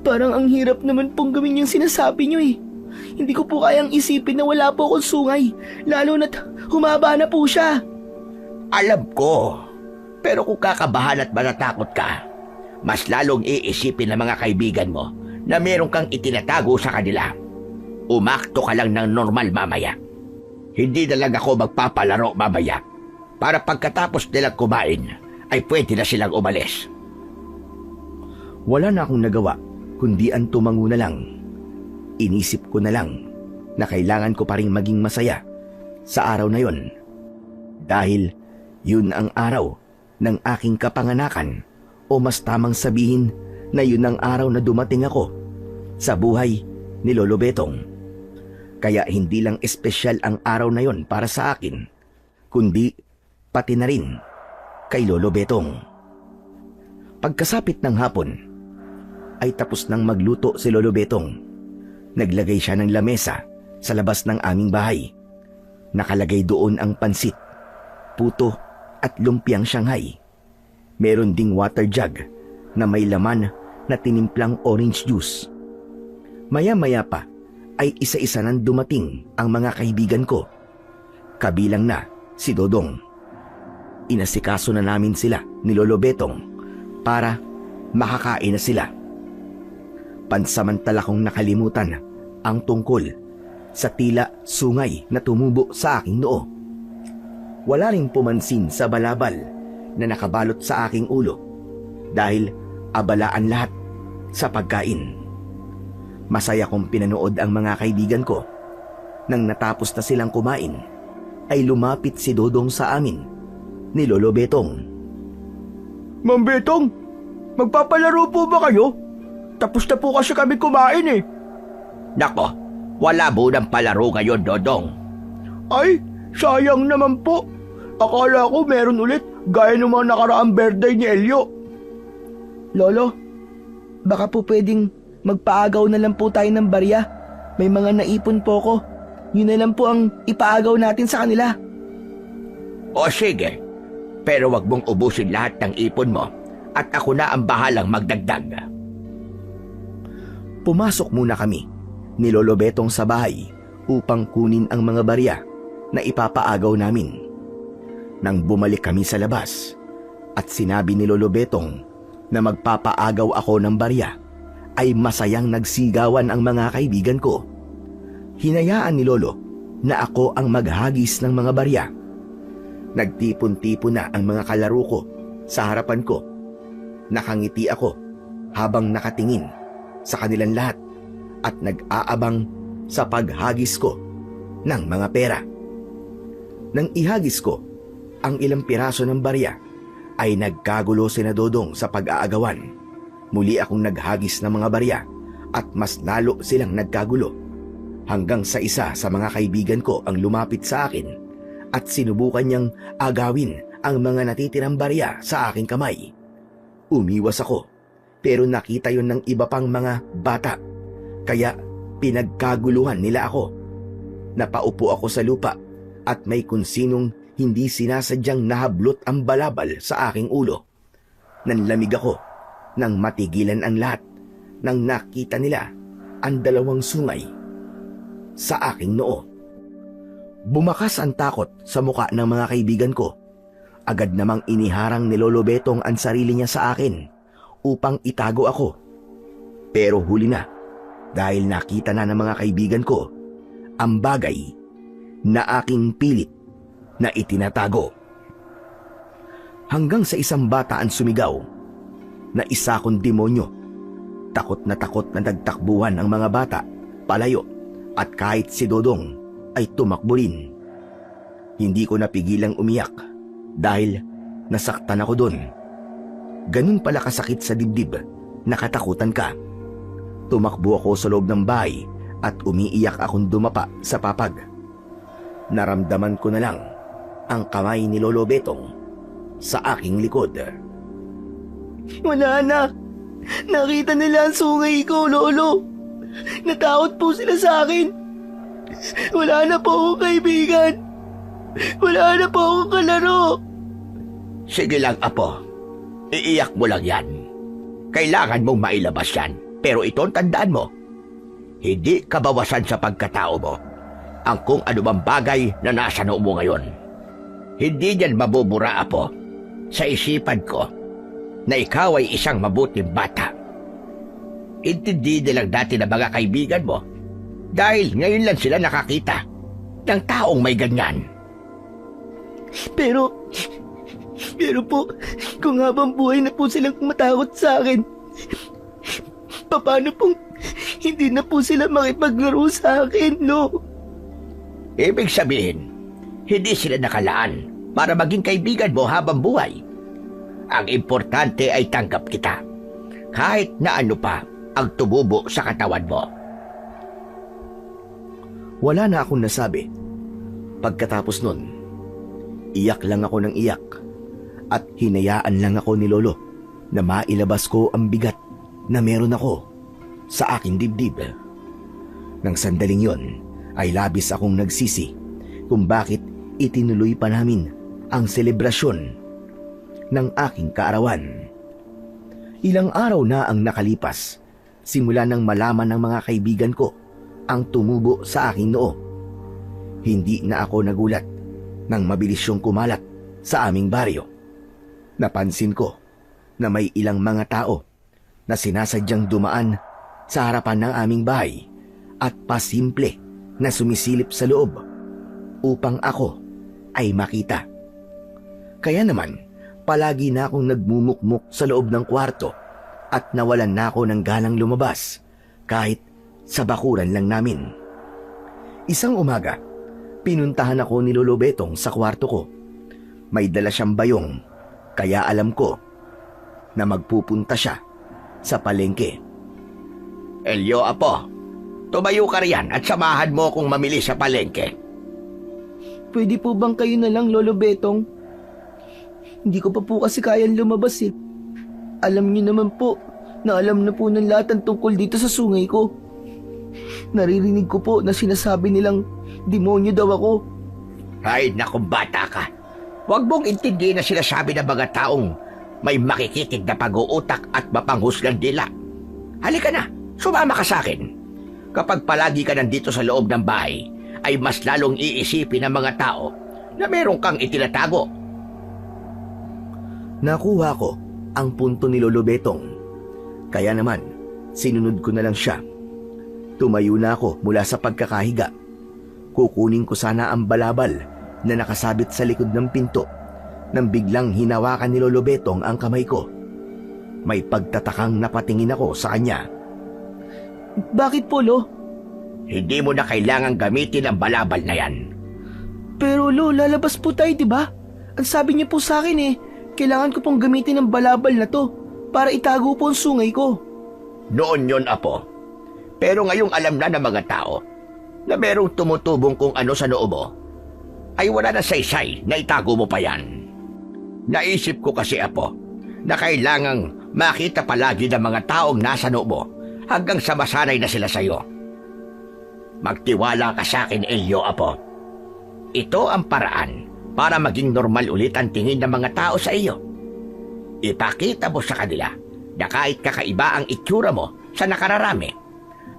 parang ang hirap naman pong gawin yung sinasabi nyo eh. Hindi ko po kayang isipin na wala po akong sungay, lalo na't humaba na po siya. Alam ko. Pero kung kakabahan at matatakot ka, mas lalong iisipin ng mga kaibigan mo na meron kang itinatago sa kanila. Umakto ka lang ng normal mamaya. Hindi na lang ako magpapalaro mamaya para pagkatapos nilang kumain ay pwede na silang umalis. Wala na akong nagawa kundi ang tumango na lang. Inisip ko na lang na kailangan ko pa ring maging masaya sa araw na yon. Dahil yun ang araw ng aking kapanganakan, o mas tamang sabihin na yun ang araw na dumating ako sa buhay ni Lolo Betong. Kaya hindi lang espesyal ang araw na yon para sa akin, kundi pati na rin kay Lolo Betong. Pagkasapit ng hapon, ay tapos nang magluto si Lolo Betong. Naglagay siya ng lamesa sa labas ng aming bahay. Nakalagay doon ang pansit, puto at lumpiang Shanghai. Meron ding water jug na may laman na tinimplang orange juice. Maya-maya pa ay isa-isa nang dumating ang mga kaibigan ko. Kabilang na si Dodong. Inasikaso na namin sila ni Lolo Betong para makakain na sila. Pansamantala kong nakalimutan ang tungkol sa tila sungay na tumubo sa aking noo. Wala ring pumansin sa balabal na nakabalot sa aking ulo dahil abalaan lahat sa pagkain. Masaya kong pinanood ang mga kaibigan ko. Nang natapos na silang kumain, ay lumapit si Dodong sa amin ni Lolo Betong. Ma'am Betong, magpapalaro po ba kayo? Tapos na po kasi kami kumain eh. Nako, wala munang palaro ngayon, Dodong. Ay, sayang naman po. Akala ko meron ulit gaya ng mga nakaraang birthday ni Elio. Lolo, baka po pwedeng magpaagaw na lang po tayo ng barya. May mga naipon po ko. Yun na lang po ang ipaagaw natin sa kanila. O sige, pero wag mong ubusin lahat ng ipon mo at ako na ang bahalang magdagdag. Pumasok muna kami ni Lolo Betong sa bahay upang kunin ang mga barya na ipapaagaw namin. Nang bumalik kami sa labas at sinabi ni Lolo Betong na magpapaagaw ako ng barya, ay masayang nagsigawan ang mga kaibigan ko. Hinayaan ni Lolo na ako ang maghagis ng mga barya. Nagtipon-tipon na ang mga kalaro ko sa harapan ko. Nakangiti ako habang nakatingin sa kanilang lahat at nag-aabang sa paghagis ko ng mga pera. Nang ihagis ko ang ilang piraso ng barya, ay nagkagulo sina Dodong sa pag-aagawan. Muli akong naghagis ng mga barya at mas lalo silang nagkagulo. Hanggang sa isa sa mga kaibigan ko ang lumapit sa akin at sinubukan niyang agawin ang mga natitirang barya sa aking kamay. Umiwas ako, pero nakita yon ng iba pang mga bata, kaya pinagkaguluhan nila ako. Napaupo ako sa lupa at may kung sinong hindi sinasadyang nahablot ang balabal sa aking ulo. Nanlamig ako nang matigilan ang lahat nang nakita nila ang dalawang sungay sa aking noo. Bumakas ang takot sa muka ng mga kaibigan ko. Agad namang iniharang ni Lolo Betong ang sarili niya sa akin upang itago ako. Pero huli na dahil nakita na ng mga kaibigan ko ang bagay na aking pilit na itinatago. Hanggang sa isang bata ang sumigaw na isa kong demonyo. Takot na nagtakbuhan ang mga bata palayo at kahit si Dodong ay tumakbo rin. Hindi ko napigilang umiyak dahil nasaktan ako doon. Ganun pala kasakit sa dibdib, nakatakutan ka. Tumakbo ako sa loob ng bahay at umiiyak akong dumapa sa papag. naramdaman ko na lang ang kamay ni Lolo Betong sa aking likod. Wala na. Nakita nila ang sungay ko, Lolo. Natakot po sila sa akin. Wala na po akong kaibigan. Wala na po akong kalaro. Sige lang, Apo. Iiyak mo lang yan. Kailangan mong mailabas yan. Pero ito tandaan mo. Hindi kabawasan sa pagkatao mo ang kung anumang bagay na nasa noo mo ngayon. Hindi yan mabubura, Apo, sa isipan ko na ikaw ay isang mabuting bata. Intindi nilang dati na mga kaibigan mo dahil ngayon lang sila nakakita ng taong may ganyan. Pero po, kung habang buhay na po silang matakot sa akin, paano pong hindi na po sila makipaglaro sa akin, Lo? Ibig sabihin, hindi sila nakalaan para maging kaibigan mo habang buhay. Ang importante ay tanggap kita, kahit na ano pa ang tumubo sa katawan mo. Wala na akong nasabi. Pagkatapos nun, iyak lang ako ng iyak at hinayaan lang ako ni Lolo na mailabas ko ang bigat na meron ako sa aking dibdib. Nang sandaling yon ay labis akong nagsisi kung bakit itinuloy pa namin ang selebrasyon ng aking kaarawan. Ilang araw na ang nakalipas simula nang malaman ng mga kaibigan ko ang tumubo sa aking noo. Hindi na ako nagulat nang mabilis yung kumalat sa aming baryo. Napansin ko na may ilang mga tao na sinasadyang dumaan sa harapan ng aming bahay at pasimple na sumisilip sa loob upang ako ay makita. Kaya naman, palagi na akong nagmumukmuk sa loob ng kwarto at nawalan na ako ng ganang lumabas kahit sa bakuran lang namin. Isang umaga, pinuntahan ako ni Lolo Betong sa kwarto ko. May dala siyang bayong, kaya alam ko na magpupunta siya sa palengke. Elio, Apo, tumayo ka riyan at samahan mo akong mamili sa palengke. Pwede po bang kayo na lang, Lolo Betong? Hindi ko pa po kasi kayang lumabas eh. Alam niyo naman po na alam na po ng lahat ang tungkol dito sa sungay ko. Naririnig ko po na sinasabi nilang demonyo daw ako. Ay, naku, bata ka. Huwag mong intindihin na sinasabi ng mga taong may makikitig na pag-uutak at mapanghusgang dila. Halika na, sumama ka sa akin. Kapag palagi ka nandito sa loob ng bahay, ay mas lalong iisipin ng mga tao na meron kang itinatago. Nakuha ko ang punto ni Lolo Betong. Kaya naman, sinunod ko na lang siya. Tumayo na ako mula sa pagkakahiga. Kukunin ko sana ang balabal na nakasabit sa likod ng pinto nang biglang hinawakan ni Lolo Betong ang kamay ko. May pagtatakang napatingin ako sa kanya. Bakit po, Lo? Hindi mo na kailangang gamitin ang balabal na yan. Pero Lo, lalabas po tayo, di ba? Ang sabi niyo po sa akin eh, kailangan ko pong gamitin ang balabal na to para itago po ang sungay ko. Noon yon, Apo. Pero ngayong alam na ng mga tao na merong tumutubong kung ano sa noo mo, ay wala na saysay na itago mo pa yan. Naisip ko kasi, Apo, na kailangang makita palagi ng mga taong nasa noo mo hanggang sa masanay na sila sa'yo. Magtiwala ka sa akin, Elio, Apo. Ito ang paraan para maging normal ulit ang tingin ng mga tao sa iyo. Ipakita mo sa kanila na kahit kakaiba ang itsura mo sa nakararami,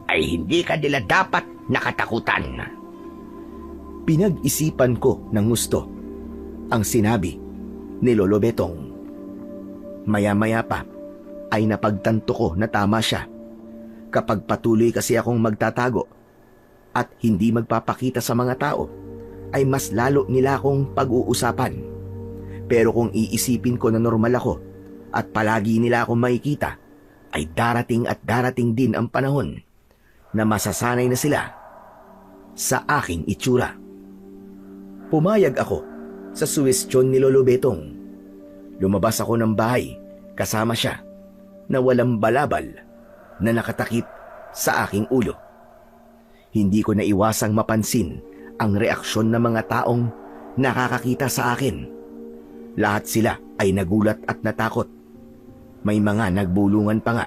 ay hindi ka nila dapat nakatakutan. Pinag-isipan ko ng gusto ang sinabi ni Lolo Betong. Maya-maya pa ay napagtanto ko na tama siya. Kapag patuloy kasi akong magtatago at hindi magpapakita sa mga tao, ay mas lalo nila akong pag-uusapan. Pero kung iisipin ko na normal ako at palagi nila akong makikita, ay darating at darating din ang panahon na masasanay na sila sa aking itsura. Pumayag ako sa suwestyon ni Lolo Betong. Lumabas ako ng bahay kasama siya na walang balabal na nakatakip sa aking ulo. Hindi ko naiwasang mapansin ang reaksyon ng mga taong nakakakita sa akin. Lahat sila ay nagulat at natakot. May mga nagbulungan pa nga.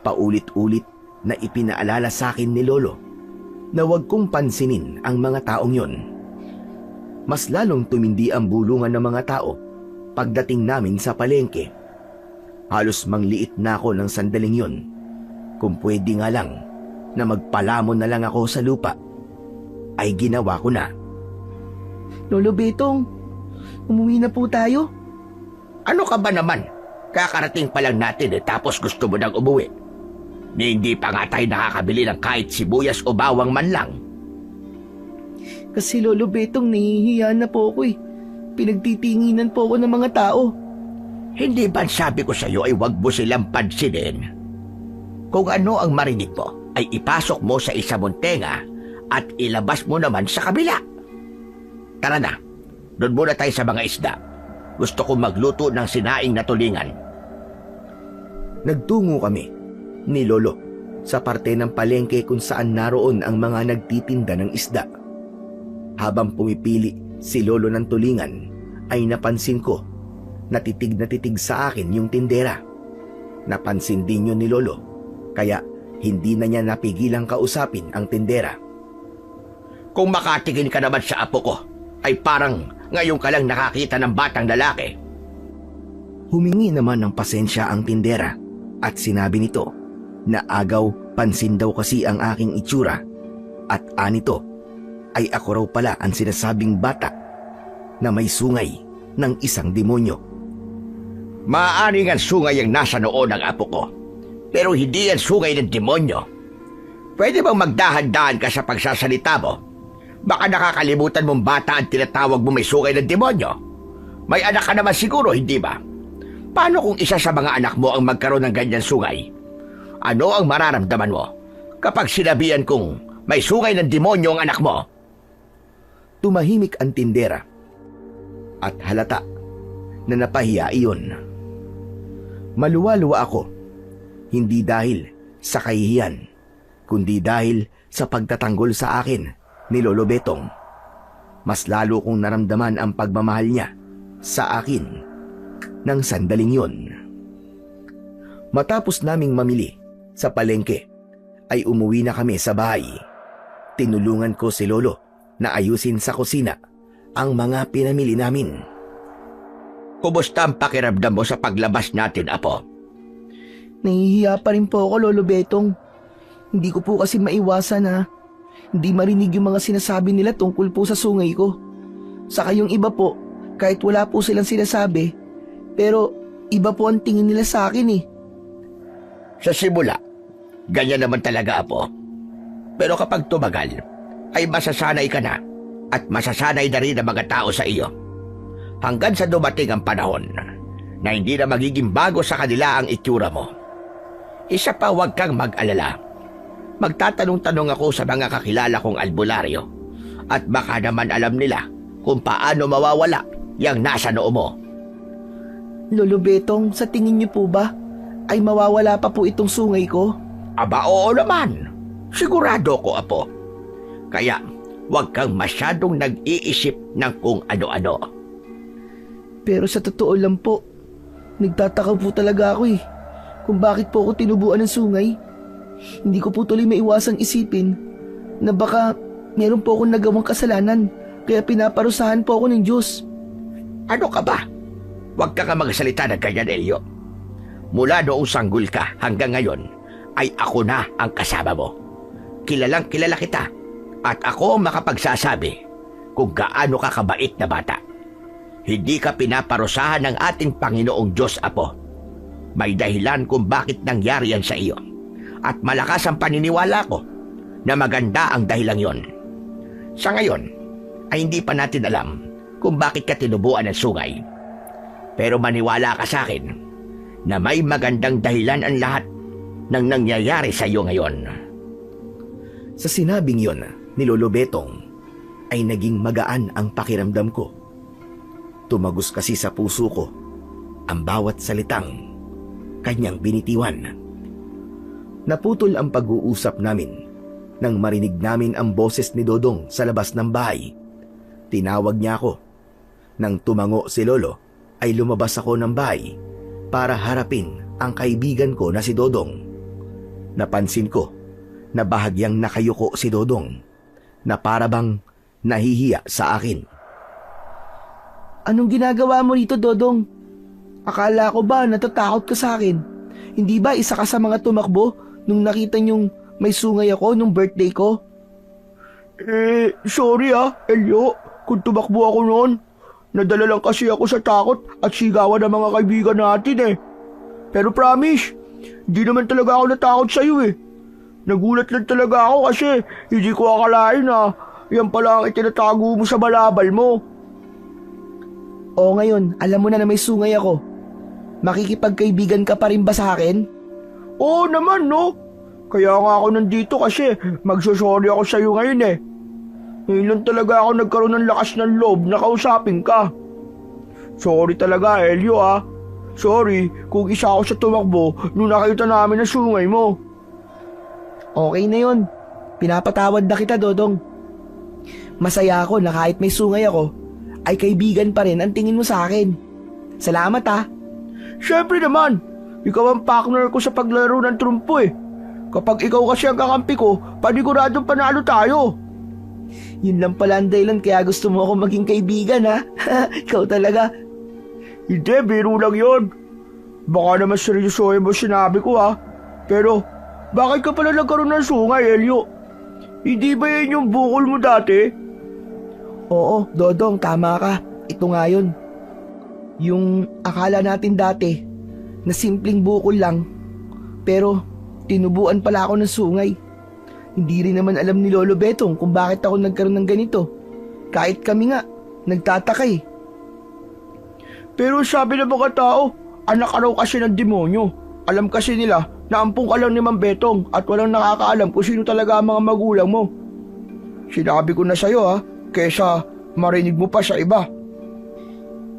Paulit-ulit na ipinaalala sa akin ni Lolo na huwag kong pansinin ang mga taong yon. Mas lalong tumindi ang bulungan ng mga tao pagdating namin sa palengke. Halos mangliit na ako ng sandaling yon. Kung pwede nga lang na magpalamon na lang ako sa lupa, ay ginawa ko na. Lolo Betong, umuwi na po tayo. Ano ka ba naman? Kakarating pa lang natin tapos gusto mo nang umuwi. Hindi pa nga tayo nakakabili ng kahit sibuyas o bawang man lang. Kasi Lolo Betong, nahihiya na po ako eh. Pinagtitinginan po ako ng mga tao. Hindi ba sabi ko sa iyo ay huwag mo silang pansinin? Kung ano ang marinig mo, ay ipasok mo sa isa mong tenga at ilabas mo naman sa kabila. Tara na, doon muna tayo sa mga isda. Gusto kong magluto ng sinaing na tulingan. Nagtungo kami ni Lolo sa parte ng palengke kung saan naroon ang mga nagtitinda ng isda. Habang pumipili si Lolo ng tulingan, ay napansin ko na titig sa akin yung tindera. Napansin din yun ni Lolo, kaya hindi na niya napigilang kausapin ang tindera. Kung makatingin ka naman sa apo ko, ay parang ngayon ka lang nakakita ng batang lalaki. Humingi naman ng pasensya ang tindera at sinabi nito na agaw pansin daw kasi ang aking itsura at anito ay ako raw pala ang sinasabing bata na may sungay ng isang demonyo. Maaaring ang sungay ang nasa noo ng apo ko, pero hindi yan sungay ng demonyo. Pwede bang magdahan-dahan ka sa pagsasalita mo? Baka nakakalimutan mong bata ang tinatawag mo may sungay ng demonyo. May anak ka naman siguro, hindi ba? Paano kung isa sa mga anak mo ang magkaroon ng ganyan sungay? Ano ang mararamdaman mo kapag sinabihan kong may sungay ng demonyo ang anak mo? Tumahimik ang tindera at halata na napahiya iyon. Maluwa-luwa ako, hindi dahil sa kahihiyan, kundi dahil sa pagtatanggol sa akin ni Lolo Betong. Mas lalo kong naramdaman ang pagmamahal niya sa akin ng sandaling yon. Matapos naming mamili sa palengke, ay umuwi na kami sa bahay. Tinulungan ko si Lolo na ayusin sa kusina ang mga pinamili namin. Kumusta ang pakiramdam mo sa paglabas natin, apo? Nahihiya pa rin po ako, Lolo Betong. Hindi ko po kasi maiwasan na hindi marinig yung mga sinasabi nila tungkol po sa sungay ko. Saka yung iba po, kahit wala po silang sinasabi, pero iba po ang tingin nila sa akin eh. Sa simula, ganyan naman talaga, apo. Pero kapag tumagal, ay masasanay ka na at masasanay na rin ang mga tao sa iyo. Hanggang sa dumating ang panahon na hindi na magiging bago sa kanila ang itsura mo. Isa pa, huwag kang mag-alala. Magtatanong-tanong ako sa mga kakilala kong albularyo at baka naman alam nila kung paano mawawala yung nasa noo mo. Lolo Betong, sa tingin niyo po ba ay mawawala pa po itong sungay ko? Aba, oo naman. Sigurado ko, apo. Kaya huwag kang masyadong nag-iisip ng kung ano-ano. Pero sa totoo lang po, nagtataka po talaga ako eh kung bakit po ako tinubuan ng sungay. Hindi ko po tuloy maiwasang isipin na baka meron po akong nagawang kasalanan kaya pinaparusahan po ako ng Diyos. Ano ka ba? Huwag ka magsalita ng ganyan, Elio. Mula noong sanggol ka hanggang ngayon, ay ako na ang kasama mo. Kilalang kilala kita at ako ang makapagsasabi kung gaano ka kabait na bata. Hindi ka pinaparusahan ng ating Panginoong Diyos, apo. May dahilan kung bakit nangyari yan sa iyo. At malakas ang paniniwala ko na maganda ang dahilan yon. Sa ngayon, ay hindi pa natin alam kung bakit ka tinubuan ng sungay. Pero maniwala ka sa akin na may magandang dahilan ang lahat ng nangyayari sa iyo ngayon. Sa sinabing yon ni Lolo Betong, ay naging magaan ang pakiramdam ko. Tumagos kasi sa puso ko ang bawat salitang kanyang binitiwan. Naputol ang pag-uusap namin Nang marinig namin ang boses ni Dodong sa labas ng bahay, tinawag niya ako. Nang tumango si Lolo, ay lumabas ako ng bahay para harapin ang kaibigan ko na si Dodong. Napansin ko na bahagyang nakayuko si Dodong na para bang nahihiya sa akin. Anong ginagawa mo rito, Dodong? Akala ko ba natatakot ka sa akin? Hindi ba isa ka sa mga tumakbo nung nakita niyong may sungay ako nung birthday ko? Sorry Elio, kung tumakbo ako noon. Nadala lang kasi ako sa takot at sigawan ng mga kaibigan natin Pero promise, hindi naman talaga ako natakot sa'yo Nagulat lang talaga ako kasi hindi ko akalain na yan pala ang itinatago mo sa balabal mo. O ngayon, alam mo na may sungay ako. Makikipagkaibigan ka pa rin ba sa akin? Oo naman, no? Kaya nga ako nandito kasi magsusorry ako sa'yo ngayon Ngayon lang talaga ako nagkaroon ng lakas ng loob na kausapin ka. Sorry talaga, Elio Sorry kung isa ako sa tumakbo nung nakita namin ang sungay mo. Okay na yun. Pinapatawad na kita, Dodong. Masaya ako na kahit may sungay ako, ay kaibigan pa rin ang tingin mo sa akin. Salamat Siyempre naman, ikaw ang partner ko sa paglaro ng trumpo Kapag ikaw kasi ang kakampi ko, paniguradong panalo tayo. Yun lang pala ang dahilan kaya gusto mo ako maging kaibigan Ikaw talaga. Hindi, biro lang yun. Baka naman seryosohin mo sinabi ko Pero, bakit ka pala nagkaroon ng sungay, Elio? Hindi ba yan yung bukol mo dati? Oo, Dodong, tama ka. Ito nga yun. Yung akala natin dati na simpleng bukol lang, pero tinubuan pala ako ng sungay. Hindi rin naman alam ni Lolo Betong kung bakit ako nagkaroon ng ganito. Kahit kami nga, nagtataka Pero sabi ng mga tao, anak ka raw kasi ng demonyo. Alam kasi nila na ampung ka lang ni Mang Betong at walang nakakaalam kung sino talaga ang mga magulang mo. Sinabi ko na sa'yo kesa marinig mo pa sa iba.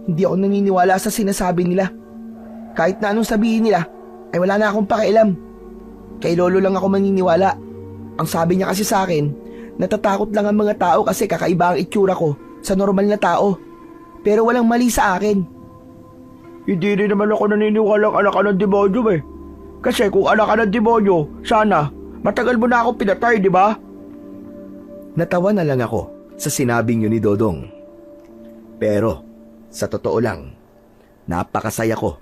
Hindi ako naniniwala sa sinasabi nila. Kahit na anong sabihin nila, ay wala na akong pakialam. Kay Lolo lang ako maniniwala. Ang sabi niya kasi sa akin, natatakot lang ang mga tao kasi kakaiba ang itsura ko sa normal na tao. Pero walang mali sa akin. Hindi rin naman ako naniniwalang anak ka ng demonyo Kasi kung anak ka ng demonyo, sana matagal mo na ako pinatay, di ba? Natawa na lang ako sa sinabing yun ni Dodong. Pero, sa totoo lang, napakasaya ko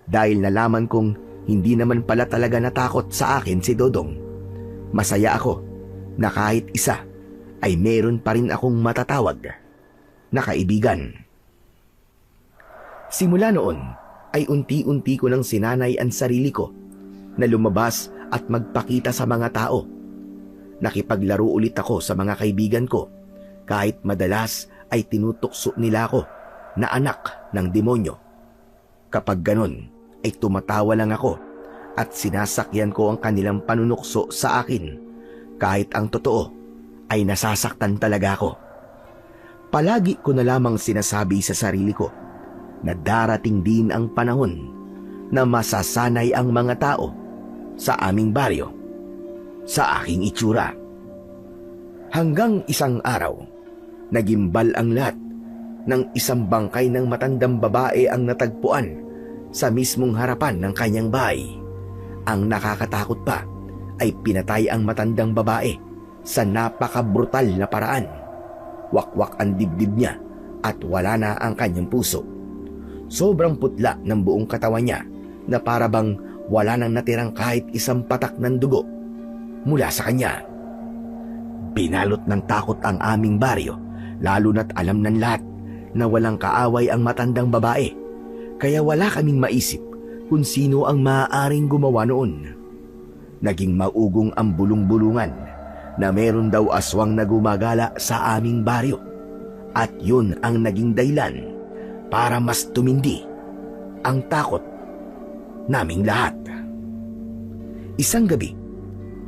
dahil nalaman kong hindi naman pala talaga natakot sa akin si Dodong. Masaya ako na kahit isa ay meron pa rin akong matatawag na kaibigan. Simula noon ay unti-unti ko nang sinanay ang sarili ko na lumabas at magpakita sa mga tao. Nakipaglaro ulit ako sa mga kaibigan ko kahit madalas ay tinutukso nila ako na anak ng demonyo. Kapag ganon ay tumatawa lang ako at sinasakyan ko ang kanilang panunukso sa akin kahit ang totoo ay nasasaktan talaga ako. Palagi ko na lamang sinasabi sa sarili ko na darating din ang panahon na masasanay ang mga tao sa aming baryo sa aking itsura. Hanggang isang araw, nagimbal ang lahat ng isang bangkay ng matandang babae ang natagpuan sa mismong harapan ng kanyang bahay. Ang nakakatakot pa ay pinatay ang matandang babae sa napakabrutal na paraan. Wakwak ang dibdib niya at wala na ang kanyang puso. Sobrang putla ng buong katawan niya na para bang wala nang natirang kahit isang patak ng dugo mula sa kanya. Binalot ng takot ang aming baryo, lalo na't alam ng lahat na walang kaaway ang matandang babae, kaya wala kaming maisip kung sino ang maaaring gumawa noon. Naging maugong ang bulong-bulungan na meron daw aswang na gumagala sa aming baryo, at yun ang naging dahilan para mas tumindi ang takot naming lahat. Isang gabi,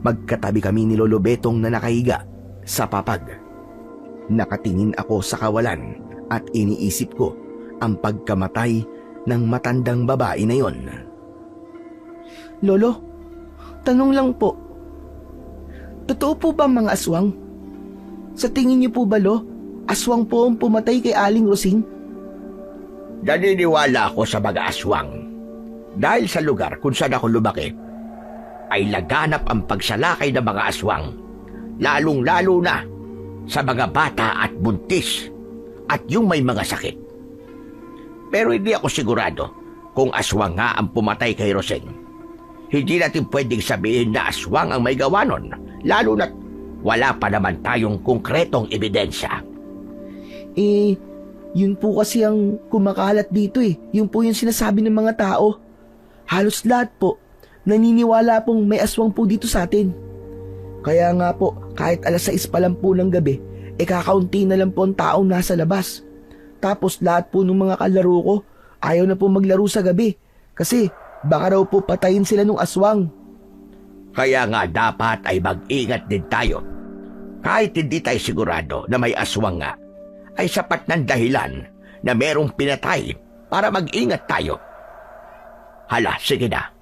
magkatabi kami ni Lolo Betong na nakahiga sa papag. Nakatingin ako sa kawalan at iniisip ko ang pagkamatay ng matandang babae na yon. Lolo, tanong lang po. Totoo po ba mga aswang? Sa tingin niyo po ba, Lo, aswang po ang pumatay kay Aling Rosing? Naniniwala ako sa mga aswang. Dahil sa lugar kung saan ako lumaki, ay laganap ang pagsalakay ng mga aswang, lalong-lalo na sa mga bata at buntis at yung may mga sakit. Pero hindi ako sigurado kung aswang nga ang pumatay kay Roseng. Hindi natin pwedeng sabihin na aswang ang may gawa nun, lalo na't wala pa naman tayong konkretong ebidensya. Yun po kasi ang kumakalat dito eh. Yun po yung sinasabi ng mga tao. Halos lahat po, naniniwala pong may aswang po dito sa atin. Kaya nga po, kahit 6:00 pa lang po ng gabi, kakaunti na lang po ang taong nasa labas. Tapos lahat po ng mga kalaro ko, ayaw na po maglaro sa gabi. Kasi baka raw po patayin sila ng aswang. Kaya nga dapat ay mag-ingat din tayo. Kahit hindi tayo sigurado na may aswang nga, ay sapat ng dahilan na merong pinatay para mag-ingat tayo. Hala, sige na.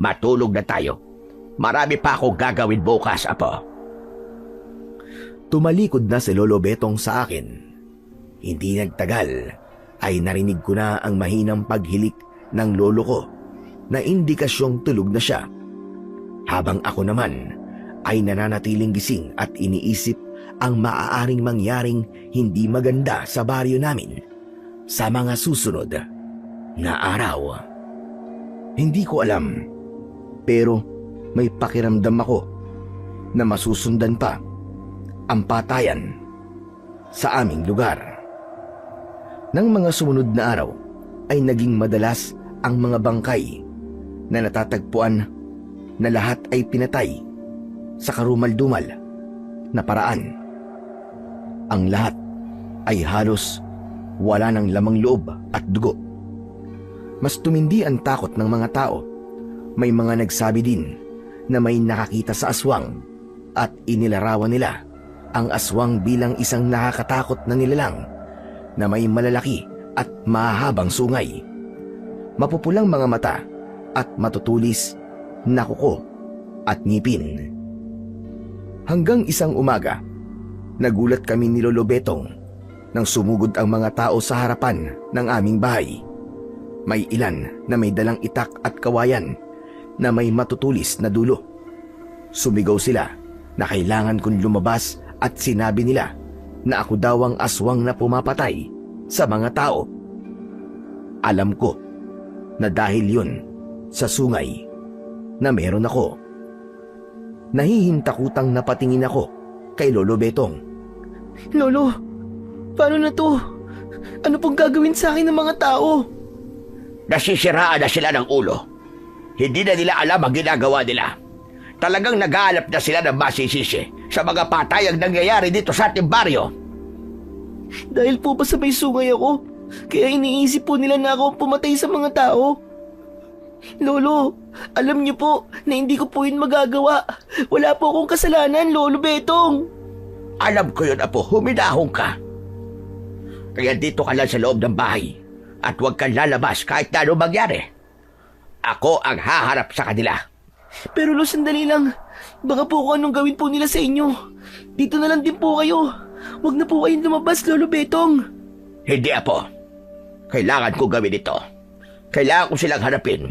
Matulog na tayo. Marami pa akong gagawin bukas, Apo. Tumalikod na si Lolo Betong sa akin. Hindi nagtagal ay narinig ko na ang mahinang paghilik ng lolo ko na indikasyong tulog na siya. Habang ako naman ay nananatiling gising at iniisip ang maaaring mangyaring hindi maganda sa baryo namin sa mga susunod na araw. Hindi ko alam, pero may pakiramdam ako na masusundan pa ang patayan sa aming lugar. Nang mga sumunod na araw ay naging madalas ang mga bangkay na natatagpuan na lahat ay pinatay sa karumal-dumal na paraan. Ang lahat ay halos wala ng lamang loob at dugo. Mas tumindi ang takot ng mga tao. May mga nagsabi din na may nakakita sa aswang at inilarawan nila ang aswang bilang isang nakakatakot na nilalang na may malalaki at mahahabang sungay, mapupulang mga mata at matutulis na kuko at ngipin. Hanggang isang umaga, nagulat kami ni Lolo Betong nang sumugod ang mga tao sa harapan ng aming bahay. May ilan na may dalang itak at kawayan na may matutulis na dulo. Sumigaw sila na kailangan kong lumabas at sinabi nila na ako daw ang aswang na pumapatay sa mga tao. Alam ko na dahil yun sa sungay na meron ako. Nahihintakutang napatingin ako kay Lolo Betong. Lolo, paano na to? Ano pong gagawin sa akin ng mga tao? Nasisiraan na sila ng ulo. Hindi na nila alam ang ginagawa nila. Talagang nag-aalap na sila ng masisisi sa mga patayang nangyayari dito sa ating baryo. Dahil po ba sa may sungay ako, kaya iniisip po nila na ako ang pumatay sa mga tao? Lolo, alam niyo po na hindi ko po yun magagawa. Wala po akong kasalanan, Lolo Betong. Alam ko yun, Apo. Huminahon ka. Kaya dito ka lang sa loob ng bahay at huwag kang lalabas kahit na ano mangyari. Ako ang haharap sa kanila. Pero Lo, sandali lang. Baka po kung anong gawin po nila sa inyo. Dito na lang din po kayo. Huwag na po kayong lumabas, Lolo Betong. Hindi, Apo. Kailangan ko gawin ito. Kailangan ko silang hanapin.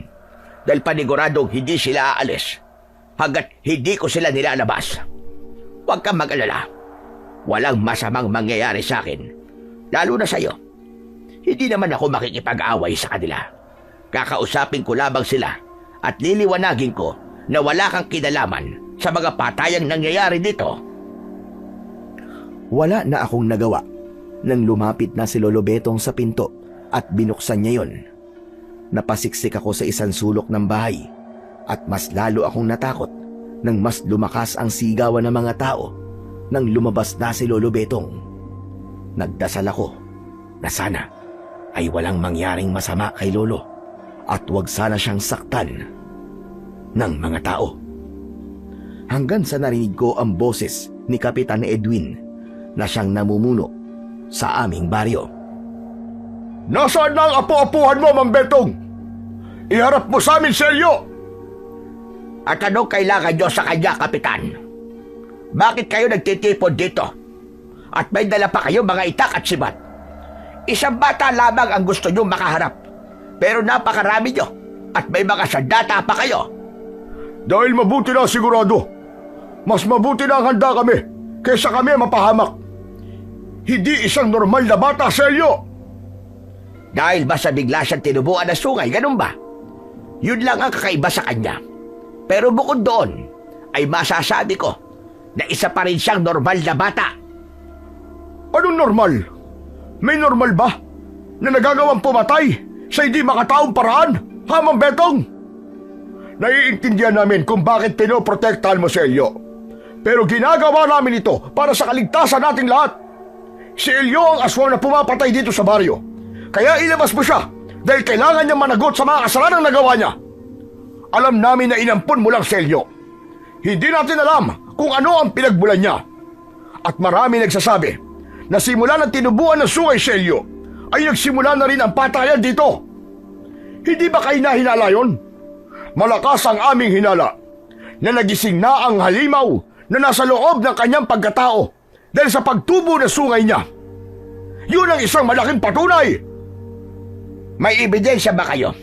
Dahil paniguradong hindi sila aalis hanggat hindi ko sila nilalabas. Huwag kang mag-alala. Walang masamang mangyayari sa akin. Lalo na sa'yo. Hindi naman ako makikipag-away sa kanila. Kakausapin ko lamang sila at liliwanagin ko na wala kang kinalaman sa mga patayang nangyayari dito. Wala na akong nagawa nang lumapit na si Lolo Betong sa pinto at binuksan niya yon. Napasiksik ako sa isang sulok ng bahay at mas lalo akong natakot nang mas lumakas ang sigawan ng mga tao nang lumabas na si Lolo Betong. Nagdasal ako na sana ay walang mangyaring masama kay Lolo at wag sana siyang saktan ng mga tao. Hanggang sa narinig ko ang boses ni Kapitan Edwin na siyang namumuno sa aming baryo. Nasaan na ang apo-apuhan mo, Mang Betong? Iharap mo sa amin, Selyo! At anong kailangan nyo sa kanya, Kapitan? Bakit kayo nagtitipon dito? At may dala pa kayo mga itak at sibat. Isang bata lamang ang gusto nyo makaharap. Pero napakarami nyo. At may mga sandata pa kayo. Dahil mabuti na sigurado. Mas mabuti na ang handa kami kaysa kami mapahamak. Hindi isang normal na bata, Celio. Dahil ba sa bigla siyang tinubuan ng sungay, ganun ba? Yun lang ang kakaiba sa kanya. Pero bukod doon, ay masasabi ko na isa pa rin siyang normal na bata. Anong normal? May normal ba na nagagawang pumatay sa hindi makataong paraan, ha, Mang Betong? Naiintindihan namin kung bakit pinoprotektahan mo si Elio. Pero ginagawa namin ito para sa kaligtasan nating lahat. Si Elio ang aswang na pumapatay dito sa baryo. Kaya ilabas mo siya dahil kailangan niya managot sa mga kasalanang nagawa niya. Alam namin na inampun mo lang si Elio. Hindi natin alam kung ano ang pinagbulan niya. At marami nagsasabi na simula ng tinubuan ng sungay si Elio ay nagsimula na rin ang patayan dito. Hindi ba kayo nahinala yun? Malakas ang aming hinala na nagising na ang halimaw na nasa loob ng kanyang pagkatao dahil sa pagtubo ng sungay niya. Yun ang isang malaking patunay. May ebidensya ba kayo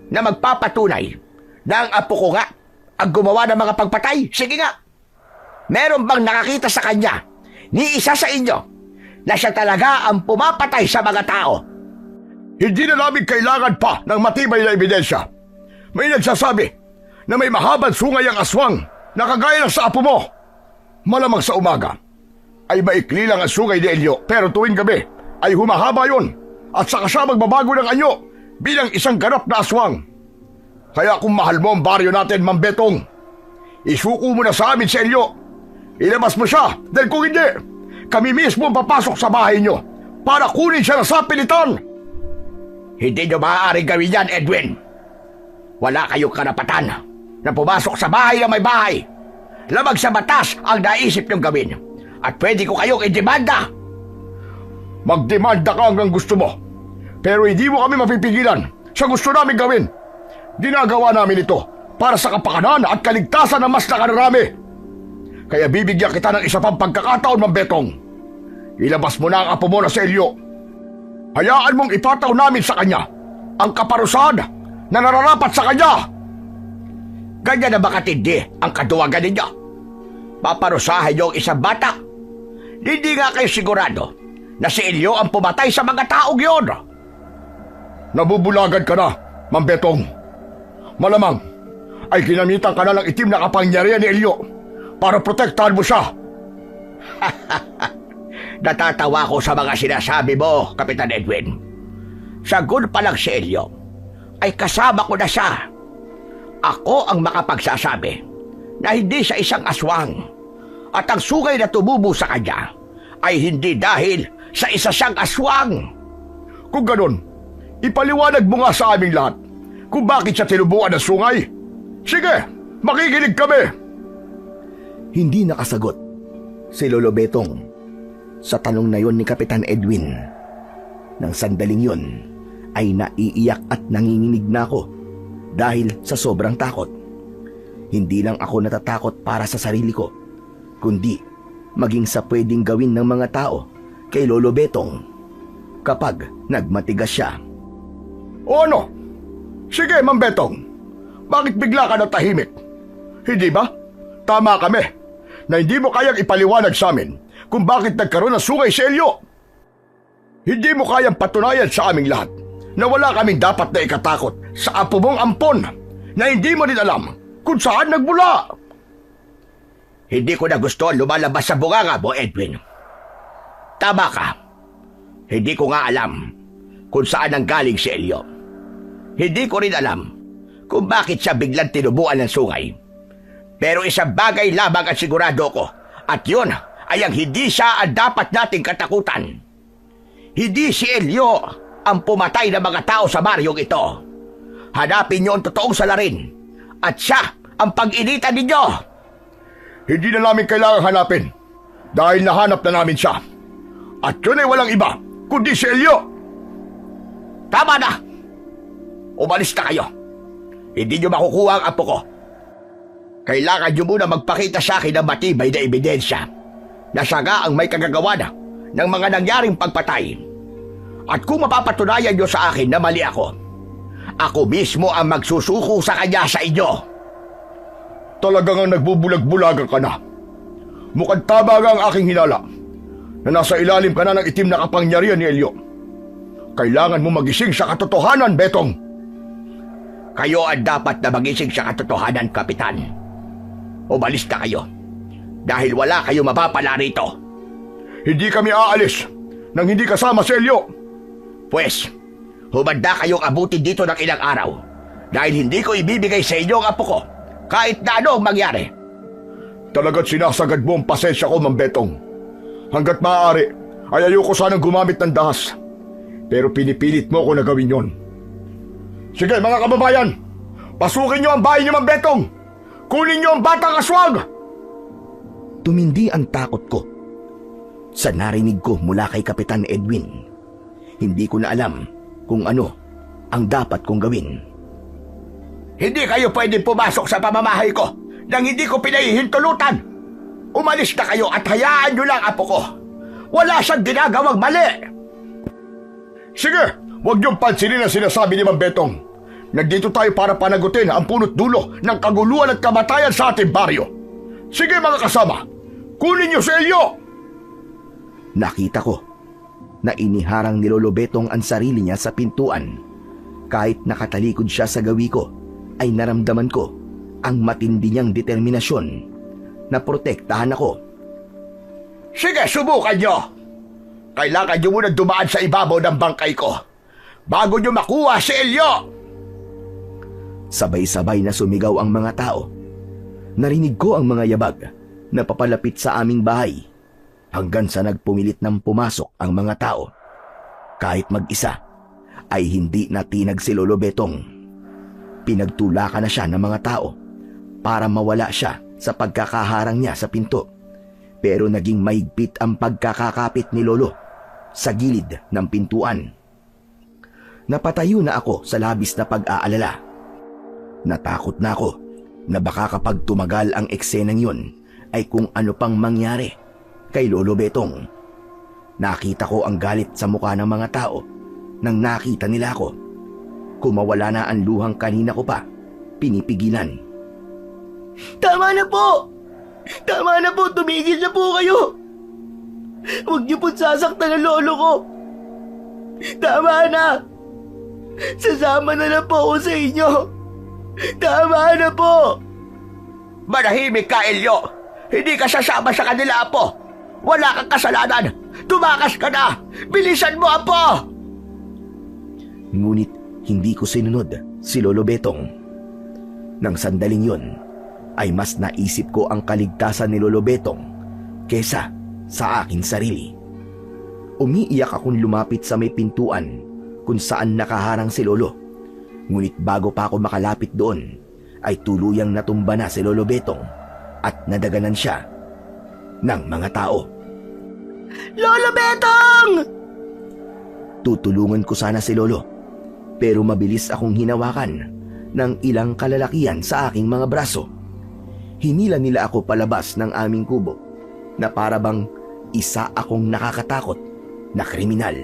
na magpapatunay na ang apo ko nga ang gumawa ng mga pagpatay? Sige nga. Meron bang nakakita sa kanya ni isa sa inyo na siya talaga ang pumapatay sa mga tao? Hindi na namin kailangan pa ng matibay na ebidensya. May nagsasabi na may mahabang sungay ang aswang na kagaya ng sa apo mo. Malamang sa umaga ay maikli lang ang sungay ni Elio, pero tuwing gabi ay humahaba yon at saka siya magbabago ng anyo bilang isang ganap na aswang. Kaya kung mahal mo ang baryo natin, Mang Betong, isuko mo na sa amin si Elio. Ilabas mo siya dahil kung hindi, kami mismo ang papasok sa bahay nyo para kunin siya na sapilitan. Hindi nyo maaaring gawin yan, Edwin. Wala kayong karapatan na pumasok sa bahay ng may bahay. Lamang sa batas ang naisip nyong gawin. At pwede ko kayong idemanda. Magdemanda ka hanggang gusto mo. Pero hindi mo kami mapipigilan sa gusto namin gawin. Dinagawa namin ito para sa kapakanan at kaligtasan ng mas nakararami. Kaya bibigyan kita ng isa pang pagkakataon, Mang Betong. Ilabas mo na ang apo mo na si Elio. Hayaan mong ipataw namin sa kanya ang kaparusahan na nararapat sa kanya. Ganyan na ba katindi ang kaduwagan ninyo? Paparusahan niyo ang isang bata. Hindi nga kayo sigurado na si Elio ang pumatay sa mga taong yun. Nabubulagan ka na, Mang Betong. Malamang ay ginamitan ka na ng itim na kapangyarihan ni Elio para protektahan mo siya. Natatawa ko sa mga sinasabi mo, Kapitan Edwin. Sagun pa lang si Elio ay kasama ko na siya. Ako ang makapagsasabi na hindi siya isang aswang at ang sungay na tumubo sa kanya ay hindi dahil sa isa siyang aswang. Kung ganun, ipaliwanag mo nga sa aming lahat kung bakit siya tinubuan ng sungay. Sige, makikinig kami. Hindi nakasagot si Lolo Betong sa tanong na yon ni Kapitan Edwin. Nang sandaling yon ay naiiyak at nanginginig na ako dahil sa sobrang takot. Hindi lang ako natatakot para sa sarili ko, kundi maging sa pwedeng gawin ng mga tao kay Lolo Betong kapag nagmatigas siya. O ano? Sige, Mang Betong. Bakit bigla ka natahimik? Hindi ba? Tama kami na hindi mo kayang ipaliwanag sa amin kung bakit nagkaroon ng sungay si Elio. Hindi mo kayang patunayan sa aming lahat na wala kaming dapat na ikatakot sa apo mong ampon na hindi mo din alam kung saan nagmula. Hindi ko na gusto lumalabas sa bunganga mo, Edwin. Tama ka. Hindi ko nga alam kung saan nanggaling si Elio. Hindi ko rin alam kung bakit siya biglang tinubuan ng sungay. Pero isang bagay lamang ang sigurado ko, at yun ay ang hindi siya ang dapat nating katakutan. Hindi si Elio ang pumatay ng mga tao sa baryong ito. Hanapin niyo ang totoong salarin, at siya ang pag-initan ninyo. Hindi na namin kailangang hanapin dahil nahanap na namin siya. At yun ay walang iba kundi si Elio. Tama na! Umalis na kayo. Hindi niyo makukuha ang apo ko. Kailangan niyo muna magpakita sa akin ng matibay na ebidensya na siya nga ang may kagagawa na ng mga nangyaring pagpatay. At kung mapapatunayan niyo sa akin na mali ako mismo ang magsusuko sa kanya sa inyo. Talagang ang nagbubulag-bulagan ka na. Mukhang tama nga ang aking hinala na nasa ilalim ka na ng itim na kapangyarihan ni Elio. Kailangan mo magising sa katotohanan, Betong. Kayo ang dapat na magising sa katotohanan, Kapitan. Umalis na kayo dahil wala kayo mapapala rito. Hindi kami aalis nang hindi kasama si Elio. Pwes, humanda kayong abutin dito ng ilang araw dahil hindi ko ibibigay sa inyo ang apo ko kahit na ano ang mangyari. Talaga't sinasagad mo ang pasensya ko, Mang Betong. Hanggat maaari, ay ayoko sanang gumamit ng dahas. Pero pinipilit mo ko na gawin yon. Sige mga kababayan, pasukin niyo ang bahay ni Mang Betong. Kunin niyo ang batang aswang! Tumindi ang takot ko sa narinig ko mula kay Kapitan Edwin. Hindi ko na alam kung ano ang dapat kong gawin. Hindi kayo pwedeng pumasok sa pamamahay ko nang hindi ko pinahihintulutan. Umalis na kayo at hayaan nyo lang apo ko. Wala siyang ginagawang mali. Sige, huwag niyong pansinin ang sinasabi ni Mang Betong. Nandito tayo para panagutin ang punot dulo ng kaguluhan at kamatayan sa ating baryo. Sige mga kasama, kunin niyo si Elio! Nakita ko na iniharang ni Lolo Betong ang sarili niya sa pintuan. Kahit nakatalikod siya sa gawi ko, ay naramdaman ko ang matindi niyang determinasyon na protektahan ako. Sige, subukan nyo. Kailangan nyo muna dumaan sa ibabaw ng bangkay ko bago nyo makuha si Elio. Sabay-sabay na sumigaw ang mga tao. Narinig ko ang mga yabag na papalapit sa aming bahay hanggang sa nagpumilit ng pumasok ang mga tao. Kahit mag-isa, ay hindi natinag si Lolo Betong. Pinagtulakan na siya ng mga tao para mawala siya sa pagkakaharang niya sa pinto. Pero naging mahigpit ang pagkakakapit ni Lolo sa gilid ng pintuan. Napatayo na ako sa labis na pag-aalala. Natakot na ako na baka kapag tumagal ang eksenang yun ay kung ano pang mangyari kay Lolo Betong. Nakita ko ang galit sa mukha ng mga tao nang nakita nila ako. Kumawala na ang luhang kanina ko pa pinipigilan. Tama na po! Tama na po! Tumigil na po kayo! Huwag niyo po sasaktan ang lolo ko! Tama na! Sasama na lang po ako sa inyo! Tama na po! Manahimik ka, Elio. Hindi ka sasama sa kanila, apo. Wala kang kasalanan. Tumakas ka na. Bilisan mo, apo! Ngunit hindi ko sinunod si Lolo Betong. Nang sandaling yun, ay mas naisip ko ang kaligtasan ni Lolo Betong kesa sa aking sarili. Umiiyak akong lumapit sa may pintuan kung saan nakaharang si Lolo. Ngunit bago pa ako makalapit doon, ay tuluyang natumba na si Lolo Betong at nadaganan siya ng mga tao. Lolo Betong! Tutulungan ko sana si Lolo, pero mabilis akong hinawakan ng ilang kalalakihan sa aking mga braso. Hinila nila ako palabas ng aming kubo na parabang isa akong nakakatakot na kriminal.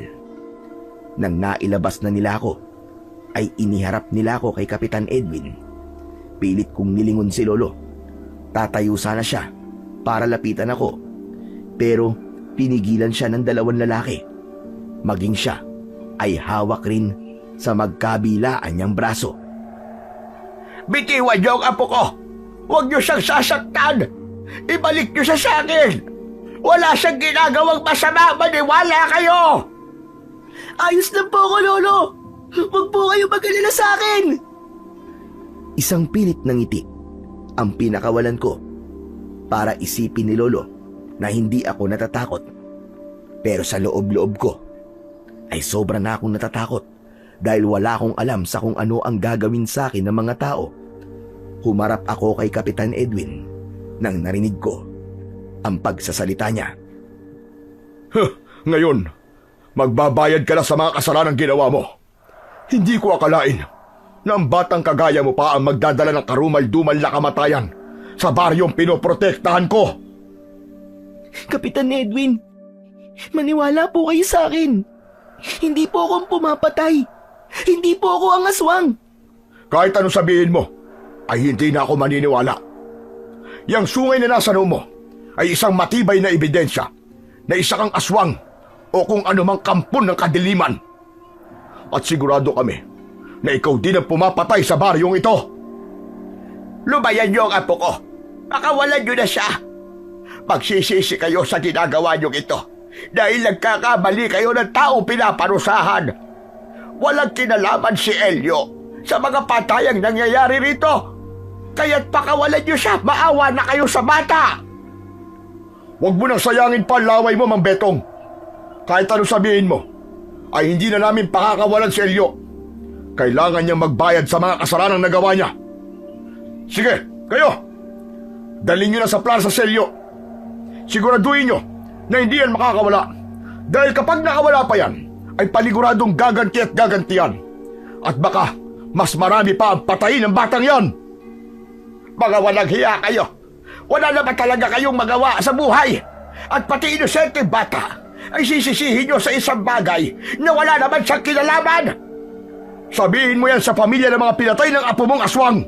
Nang nailabas na nila ako, ay iniharap nila ako kay Kapitan Edwin. Pilit kong nilingon si Lolo. Tatayo sana siya para lapitan ako, pero pinigilan siya ng dalawang lalaki. Maging siya ay hawak rin sa magkabilaan niyang braso. Bitiwan niyo ang apo ko. Huwag niyo siyang sasaktan. Ibalik niyo siya sa akin. Wala siyang ginagawang masama. Maniwala kayo. Ayos lang po ako, Lolo! Huwag po kayo mag-alala sa akin! Isang pilit ng ngiti ang pinakawalan ko para isipin ni Lolo na hindi ako natatakot. Pero sa loob-loob ko ay sobra na akong natatakot dahil wala akong alam sa kung ano ang gagawin sa akin ng mga tao. Humarap ako kay Kapitan Edwin nang narinig ko ang pagsasalita niya. Ngayon, magbabayad ka na sa mga kasalanang ginawa mo. Hindi ko akalain na ang batang kagaya mo pa ang magdadala ng karumal-dumal na kamatayan sa baryong pinoprotektahan ko. Kapitan Edwin, maniwala po kayo sa akin. Hindi po akong pumapatay. Hindi po ako ang aswang. Kahit anong sabihin mo, ay hindi na ako maniniwala. Yang sungay na nasa noo mo ay isang matibay na ebidensya na isa kang aswang o kung anumang kampon ng kadiliman. At sigurado kami na ikaw din ang pumapatay sa baryong ito. Lubayan niyo ang apo ko. Pakawalan niyo na siya. Magsisisi kayo sa ginagawa niyong ito dahil nagkakamali kayo ng taong pinaparusahan. Walang kinalaman si Elio sa mga patayang nangyayari rito. Kaya't pakawalan niyo siya. Maawa na kayo sa bata. Huwag mo nang sayangin pa ang laway mo, Mang Betong. Kahit ano sabihin mo, ay hindi na namin pakakawalan si Elio. Kailangan niyang magbayad sa mga kasalanang nagawa niya. Sige, kayo! Dalhin niyo na sa plaza si Elio. Siguraduhin niyo na hindi yan makakawala. Dahil kapag nakawala pa yan, ay paniguradong gaganti at gagantiyan. At baka mas marami pa ang patayin ng batang yan. Mga walang hiya kayo. Wala naman talaga kayong magawa sa buhay. At pati inosente bata ay sisisihin nyo sa isang bagay na wala naman siyang kinalaman. Sabihin mo yan sa pamilya ng mga pinatay ng apo mong aswang.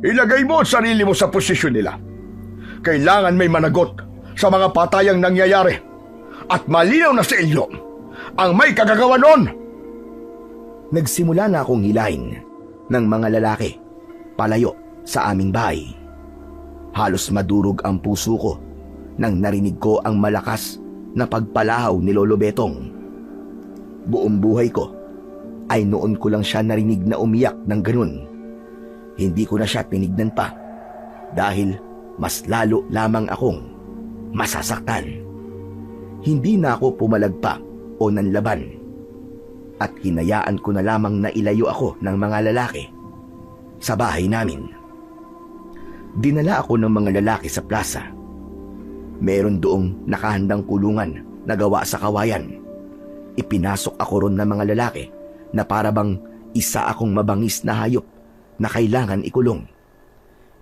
Ilagay mo ang sarili mo sa posisyon nila. Kailangan may managot sa mga patayang nangyayari. At malinaw na sa inyo ang may kagagawa nun. Nagsimula na akong hilahin ng mga lalaki palayo sa aming bahay. Halos madurog ang puso ko nang narinig ko ang malakas na pagpalahaw ni Lolo Betong. Buong buhay ko ay noon ko lang siya narinig na umiyak ng ganun. Hindi ko na siya tinignan pa dahil mas lalo lamang akong masasaktan. Hindi na ako pumalagpa o nanlaban at hinayaan ko na lamang na ilayo ako ng mga lalaki sa bahay namin. Dinala ako ng mga lalaki sa plaza. Meron doong nakahandang kulungan na gawa sa kawayan. Ipinasok ako ron ng mga lalaki na parabang isa akong mabangis na hayop na kailangan ikulong.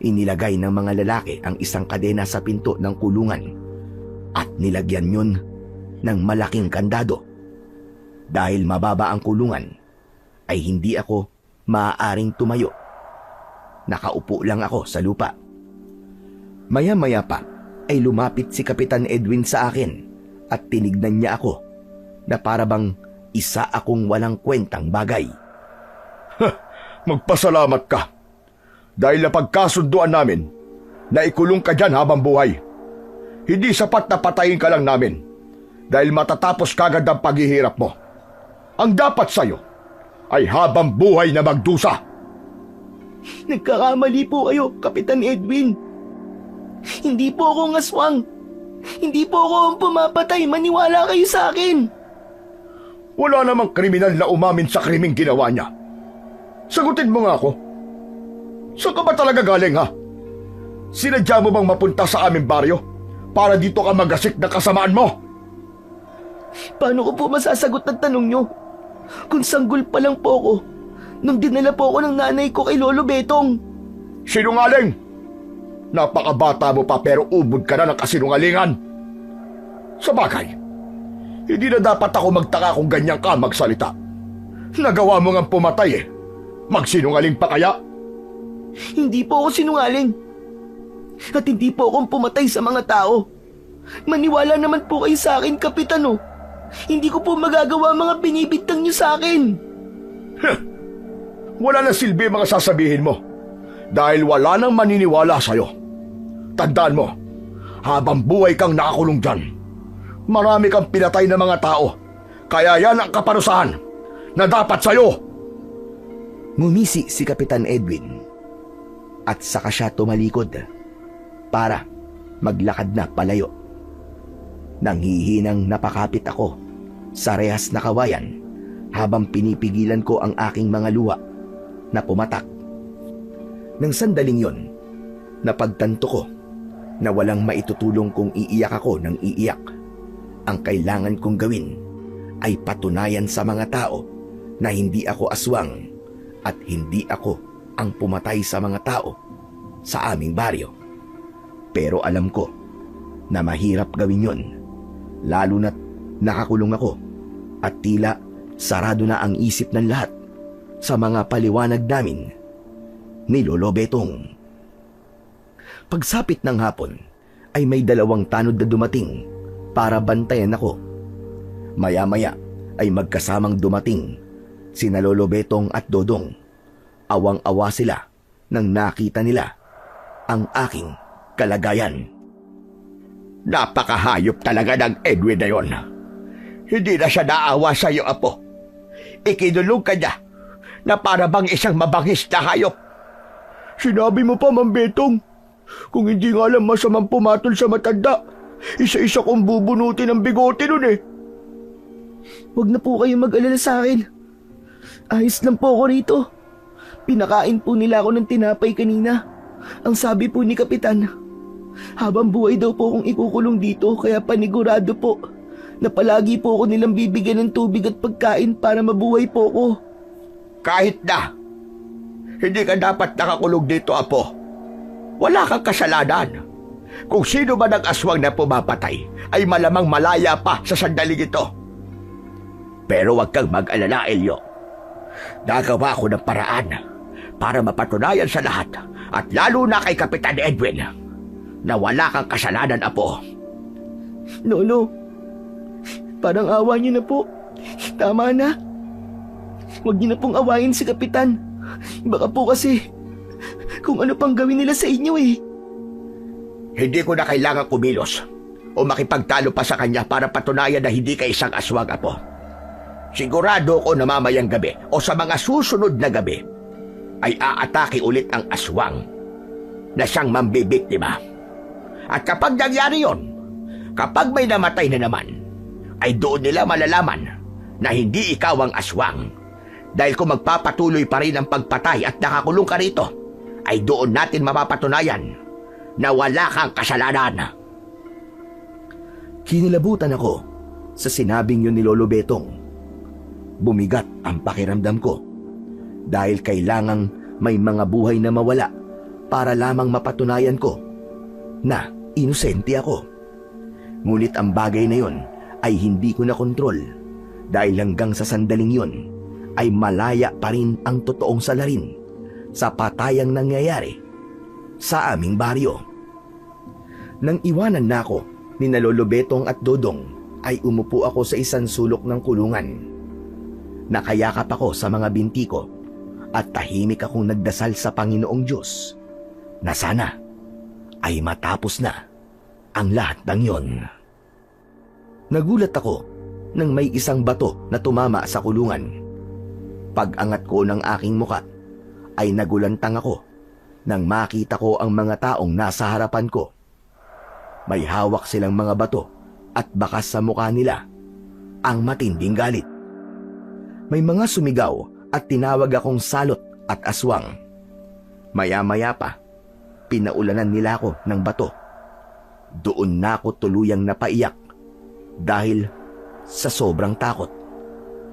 Inilagay ng mga lalaki ang isang kadena sa pinto ng kulungan at nilagyan yun ng malaking kandado. Dahil mababa ang kulungan, ay hindi ako maaaring tumayo. Nakaupo lang ako sa lupa. Maya-maya pa ay lumapit si Kapitan Edwin sa akin at tinignan niya ako na parabang isa akong walang kwentang bagay. Magpasalamat ka. Dahil napagkasunduan namin na ikulong ka dyan habang buhay. Hindi sapat na patayin ka lang namin dahil matatapos kagad ang paghihirap mo. Ang dapat sa'yo ay habang buhay na magdusa. Nagkakamali po kayo, Kapitan Edwin. Hindi po ako ang aswang. Hindi po ako ang pumapatay. Maniwala kayo sa akin. Wala namang kriminal na umamin sa krimeng ginawa niya. Sagutin mo nga ako. Saan ka ba talaga galing, ha? Sinadya mo bang mapunta sa aming baryo para dito ka magasik na kasamaan mo? Paano ko po masasagot ang tanong nyo? Kung sanggol pa lang po ako nung dinala po ako ng nanay ko kay Lolo Betong. Sinungaling! Napakabata mo pa pero ubod ka na ng kasinungalingan. Sa bagay, hindi na dapat ako magtaka kung ganyan ka magsalita. Nagawa mo ngang pumatay eh. Magsinungaling pa kaya? Hindi po ako sinungaling. At hindi po akong pumatay sa mga tao. Maniwala naman po kayo sa akin, Kapitan, oh. Hindi ko po magagawa mga binibintang niyo sa akin. Wala na silbi mga sasabihin mo. Dahil wala nang maniniwala sa'yo. Tandaan mo, habang buhay kang nakakulong dyan, marami kang pinatay na mga tao. Kaya yan ang kaparusahan na dapat sa'yo. Ngumisi si Kapitan Edwin at saka siya tumalikod para maglakad na palayo. Nanghihinang napakapit ako sa rehas na kawayan habang pinipigilan ko ang aking mga luha na pumatak. Nang sandaling yon, napagtanto ko na walang maitutulong kung iiyak ako ng iiyak. Ang kailangan kong gawin ay patunayan sa mga tao na hindi ako aswang at hindi ako ang pumatay sa mga tao sa aming baryo. Pero alam ko na mahirap gawin yon, lalo na't nakakulong ako at tila sarado na ang isip ng lahat sa mga paliwanag namin ni Lolo Betong. Pagsapit ng hapon ay may 2 tanod na dumating para bantayan ako. Maya-maya ay magkasamang dumating sina Lolo Betong at Dodong. Awang-awa sila nang nakita nila ang aking kalagayan. Napakahayop talaga ng Edwin na yon. Hindi na siya naawa sa iyo, apo. Ikinulong ka niya na para bang isang mabangis na hayop. Sinabi mo pa, Mang Betong. Kung hindi nga alam masamang pumatol sa matanda, isa-isa kong bubunutin ang bigote nun eh. Huwag na po kayong mag-alala sa akin. Ayos lang po ako rito. Pinakain po nila ako ng tinapay kanina. Ang sabi po ni Kapitan, habang buhay daw po akong ikukulong dito, kaya panigurado po na palagi po ako nilang bibigyan ng tubig at pagkain para mabuhay po ako. Kahit na, hindi ka dapat nakakulong dito, apo. Wala kang kasalanan. Kung sino man ang aswang na pumapatay, ay malamang malaya pa sa sandaling ito. Pero huwag kang mag-alala, Elio. Nagawa ko ng paraan para mapatunayan sa lahat, at lalo na kay Kapitan Edwin, na wala kang kasalanan, apo. Lolo, parang awa niyo na po. Tama na. Huwag niyo na pong awayin si Kapitan. Baka po kasi kung ano pang gawin nila sa inyo eh. Hindi ko na kailangan kumilos o makipagtalo pa sa kanya para patunayan na hindi ka isang aswang, apo. Sigurado ko na mamayang gabi o sa mga susunod na gabi ay aatake ulit ang aswang na siyang mambibiktima. At kapag nangyari yon, kapag may namatay na naman, ay doon nila malalaman na hindi ikaw ang aswang. Dahil kung magpapatuloy pa rin ang pagpatay at nakakulong ka rito, ay doon natin mapapatunayan na wala kang kasalanan. Kinilabutan ako sa sinabing yun ni Lolo Betong. Bumigat ang pakiramdam ko dahil kailangang may mga buhay na mawala para lamang mapatunayan ko na inosente ako. Ngunit ang bagay na yon ay hindi ko na kontrol dahil hanggang sa sandaling yon ay malaya pa rin ang totoong salarin sa patayang nangyayari sa aming baryo. Nang iwanan na ako ni Lolo Betong at Dodong ay umupo ako sa isang sulok ng kulungan. Nakayakap ako sa mga binti ko at tahimik akong nagdasal sa Panginoong Diyos na sana ay matapos na ang lahat ng yon. Nagulat ako nang may isang bato na tumama sa kulungan. Pag-angat ko ng aking muka ay nagulantang ako nang makita ko ang mga taong nasa harapan ko. May hawak silang mga bato at bakas sa mukha nila ang matinding galit. May mga sumigaw at tinawag akong salot at aswang. Maya-maya pa, pinaulanan nila ako ng bato. Doon na ako tuluyang napaiyak dahil sa sobrang takot.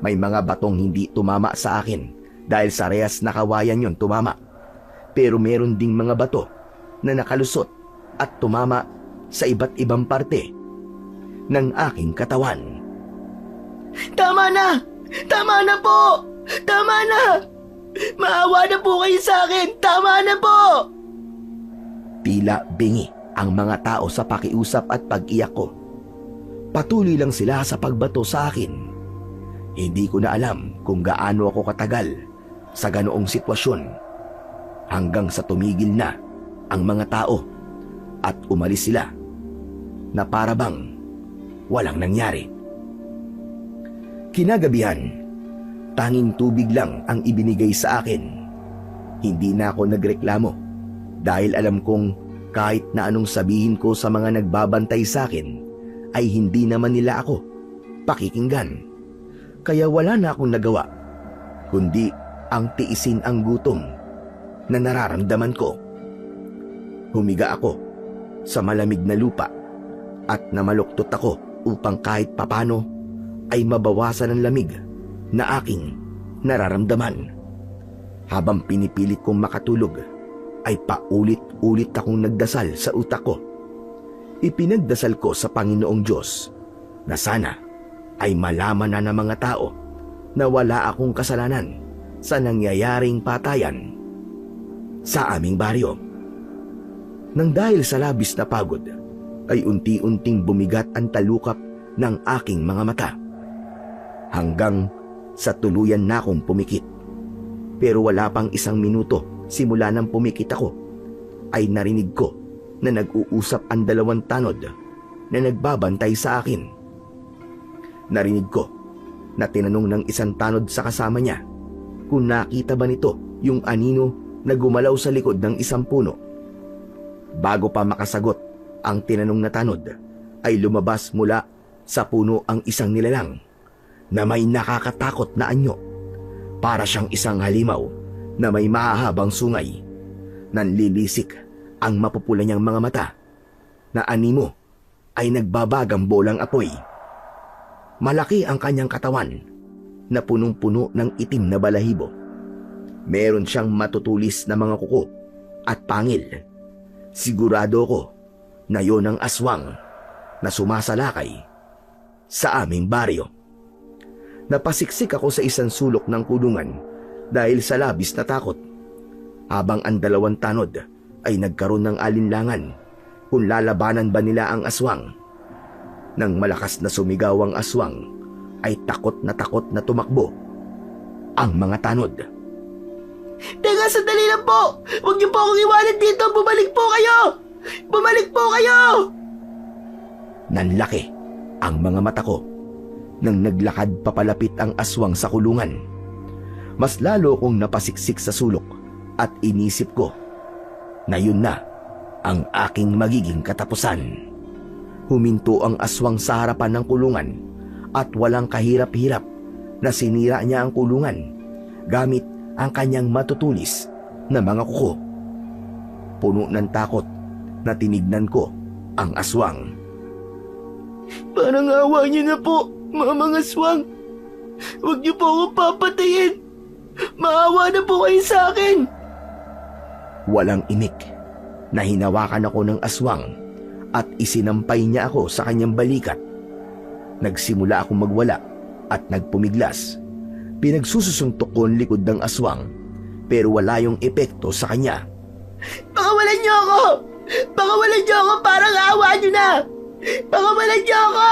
May mga batong hindi tumama sa akin dahil sa rehas na kawayan yon tumama. Pero meron ding mga bato na nakalusot at tumama sa iba't ibang parte ng aking katawan. Tama na! Tama na po! Tama na! Maawa na po kayo sa akin! Tama na po! Tila bingi ang mga tao sa pakiusap at pag-iyak ko. Patuloy lang sila sa pagbato sa akin. Hindi ko na alam kung gaano ako katagal sa ganoong sitwasyon hanggang sa tumigil na ang mga tao at umalis sila na para bang walang nangyari. Kinagabihan, tanging tubig lang ang ibinigay sa akin. Hindi na ako nagreklamo dahil alam kong kahit na anong sabihin ko sa mga nagbabantay sa akin ay hindi naman nila ako pakikinggan. Kaya wala na akong nagawa kundi ang tiisin ang gutom na nararamdaman ko. Humiga ako sa malamig na lupa at namaluktot ako upang kahit papano ay mabawasan ang lamig na aking nararamdaman. Habang pinipilit kong makatulog, ay paulit-ulit akong nagdasal sa utak ko Ipinagdasal ko sa Panginoong Diyos na sana ay malaman na ng mga tao na wala akong kasalanan sa nangyayaring patayan sa aming baryo. Nang dahil sa labis na pagod, ay unti-unting bumigat ang talukap ng aking mga mata. Hanggang sa tuluyan na akong pumikit. Pero wala pang 1 minuto simula nang pumikit ako, ay narinig ko na nag-uusap ang 2 tanod na nagbabantay sa akin. Narinig ko na tinanong ng 1 tanod sa kasama niya kung nakita ba nito yung anino na gumalaw sa likod ng 1 puno. Bago pa makasagot ang tinanong na tanod, ay lumabas mula sa puno ang 1 nilalang na may nakakatakot na anyo. Para siyang 1 halimaw na may mahahabang sungay. Nanlilisik ang mapupula niyang mga mata na animo ay nagbabagang bolang apoy. Malaki ang kanyang katawan na punong-puno ng itim na balahibo. Meron siyang matutulis na mga kuko at pangil. Sigurado ko na yon ang aswang na sumasalakay sa aming baryo. Napasiksik ako sa 1 sulok ng kulungan dahil sa labis na takot, habang ang 2 tanod ay nagkaroon ng alinlangan kung lalabanan ba nila ang aswang. Nang malakas na sumigaw ang aswang, ay takot na tumakbo ang mga tanod. Teka, sandali lang po! Huwag niyo po akong iwanan dito! Bumalik po kayo! Bumalik po kayo! Nanlaki ang mga mata ko nang naglakad papalapit ang aswang sa kulungan. Mas lalo kong napasiksik sa sulok at inisip ko na yun na ang aking magiging katapusan. Huminto ang aswang sa harapan ng kulungan at walang kahirap-hirap na sinira niya ang kulungan gamit ang kanyang matutulis na mga kuko. Puno ng takot na tinignan ko ang aswang. Parang awa niyo na po, mga aswang. Huwag niyo po ako papatayin. Maawa na po kayo sa akin. Walang imik na hinawakan ako ng aswang at isinampay niya ako sa kanyang balikat. Nagsimula akong magwala at nagpumiglas. Pinagsususuntok ko ang likod ng aswang pero wala yung epekto sa kanya. Pakawalan niyo ako! Pakawalan niyo ako! Parang awa niyo na! Pakawalan niyo ako!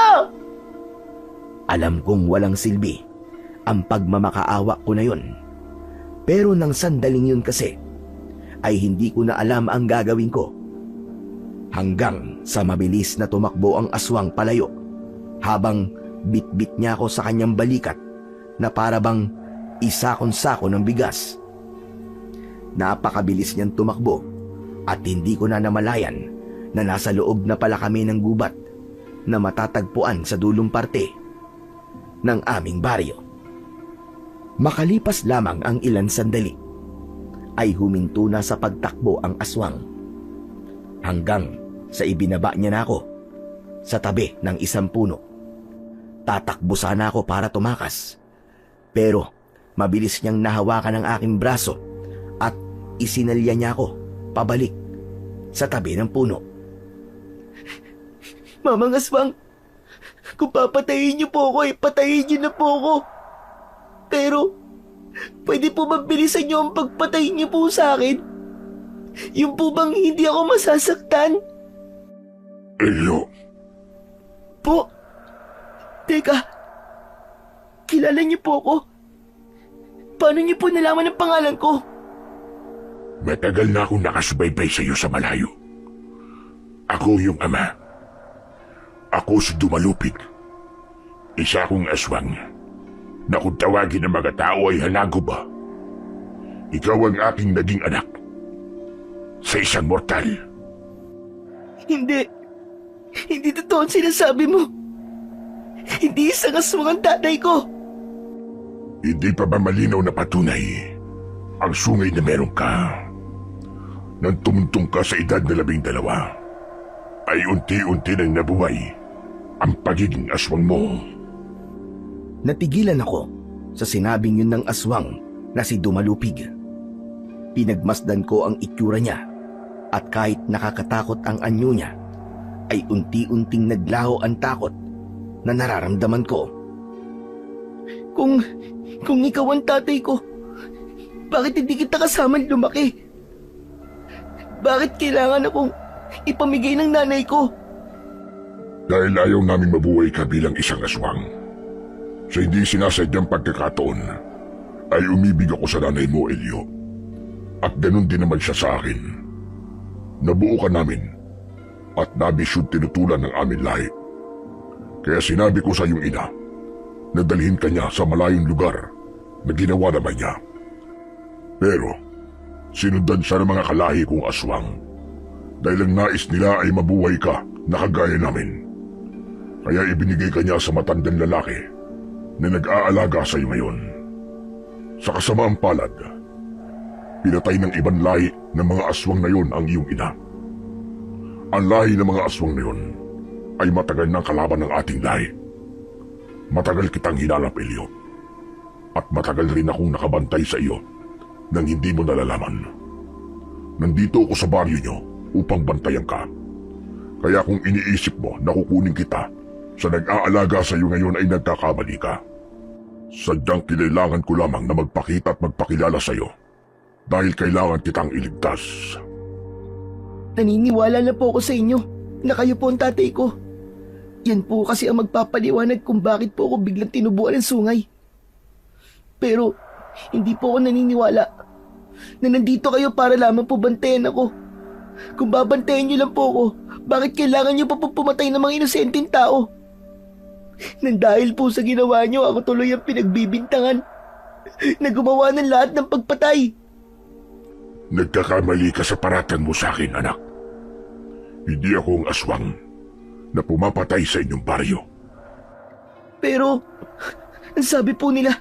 Alam kong walang silbi ang pagmamakaawa ko na yun. Pero nang sandaling yun kasi, ay hindi ko na alam ang gagawin ko. Hanggang sa mabilis na tumakbo ang aswang palayo, habang bitbit niya ako sa kanyang balikat na para bang isakon-sako ng bigas. Napakabilis niyang tumakbo at hindi ko na namalayan na nasa loob na pala kami ng gubat na matatagpuan sa dulong parte ng aming baryo. Makalipas lamang ang ilan sandali, ay huminto na sa pagtakbo ang aswang. Hanggang sa ibinaba niya na ako sa tabi ng 1 puno. Tatakbo sana ako para tumakas, pero mabilis niyang nahawakan ang aking braso at isinalya niya ako pabalik sa tabi ng puno. Mamang aswang, kung papatayin niyo po ako, patayin niyo na po ako. Pero, pwede po mabilisan niyo ang pagpatay niyo po sa akin? Yung po bang hindi ako masasaktan? Elio, Po? Teka, kilala niyo po ako? Paano niyo po nalaman ang pangalan ko? matagal na akong nakasubaybay sa iyo sa malayo. Ako yung ama. Ako si Dumalupig. Isa akong aswang na kung tawagin ng mga tao ay halagoba. Ikaw ang aking naging anak sa isang mortal. Hindi. Hindi totoo ang sinasabi mo. Hindi isang aswang ang tatay ko. Hindi pa ba malinaw na patunay ang sungay na meron ka? Nang tumuntong ka sa edad na 12, ay unti-unti nang nabuhay ang pagiging aswang mo. Natigilan ako sa sinabing yun ng aswang na si Dumalupig. Pinagmasdan ko ang itsura niya at kahit nakakatakot ang anyo niya, ay unti-unting naglaho ang takot na nararamdaman ko. Kung ikaw ang tatay ko, bakit hindi kita kasamang lumaki? Bakit kailangan akong ipamigay ng nanay ko? Dahil ayaw namin mabuhay ka bilang isang aswang. Sa hindi sinasadyang pagkakataon, ay umibig ako sa nanay mo, Elio. At ganun din naman siya sa akin. Nabuo ka namin at nabisyod tinutulan ng aming lahi. Kaya sinabi ko sa iyong ina na dalhin ka niya sa malayong lugar na ginawa naman niya. Pero sinundan siya ng mga kalahi kong aswang dahil ang nais nila ay mabuhay ka na kagaya namin. Kaya ibinigay ka niya sa matandang lalaki na nag-aalaga sa iyo ngayon. Sa kasamaang palad, pinatay ng ibang lahi ng mga aswang na yon ang iyong ina. Ang lahi ng mga aswang na yon ay matagal ng kalaban ng ating lahi. Matagal kitang hinanap, Elio. At matagal rin akong nakabantay sa iyo nang hindi mo nalalaman. Nandito ako sa baryo niyo upang bantayan ka. Kaya kung iniisip mo na kukunin kita sa nag-aalaga sa iyo ngayon ay nagkakamali ka. Sadyang kailangan ko lamang na magpakita at magpakilala sa iyo dahil kailangan kitang iligtas. Naniniwala na po ako sa inyo na kayo po ang tatay ko. Yan po kasi ang magpapaliwanag kung bakit po ako biglang tinubuan ng sungay. Pero hindi po ako naniniwala na nandito kayo para lamang po bantayan ako. Kung babantayan niyo lang po ako, bakit kailangan niyo pa po pumatay ng mga inosenteng tao? Nang dahil po sa ginawa niyo, ako tuloy ang pinagbibintangan na gumawa ng lahat ng pagpatay. Nagkakamali ka sa paratan mo sa akin, anak. Hindi ako ang aswang na pumapatay sa inyong baryo. Pero, ang sabi po nila,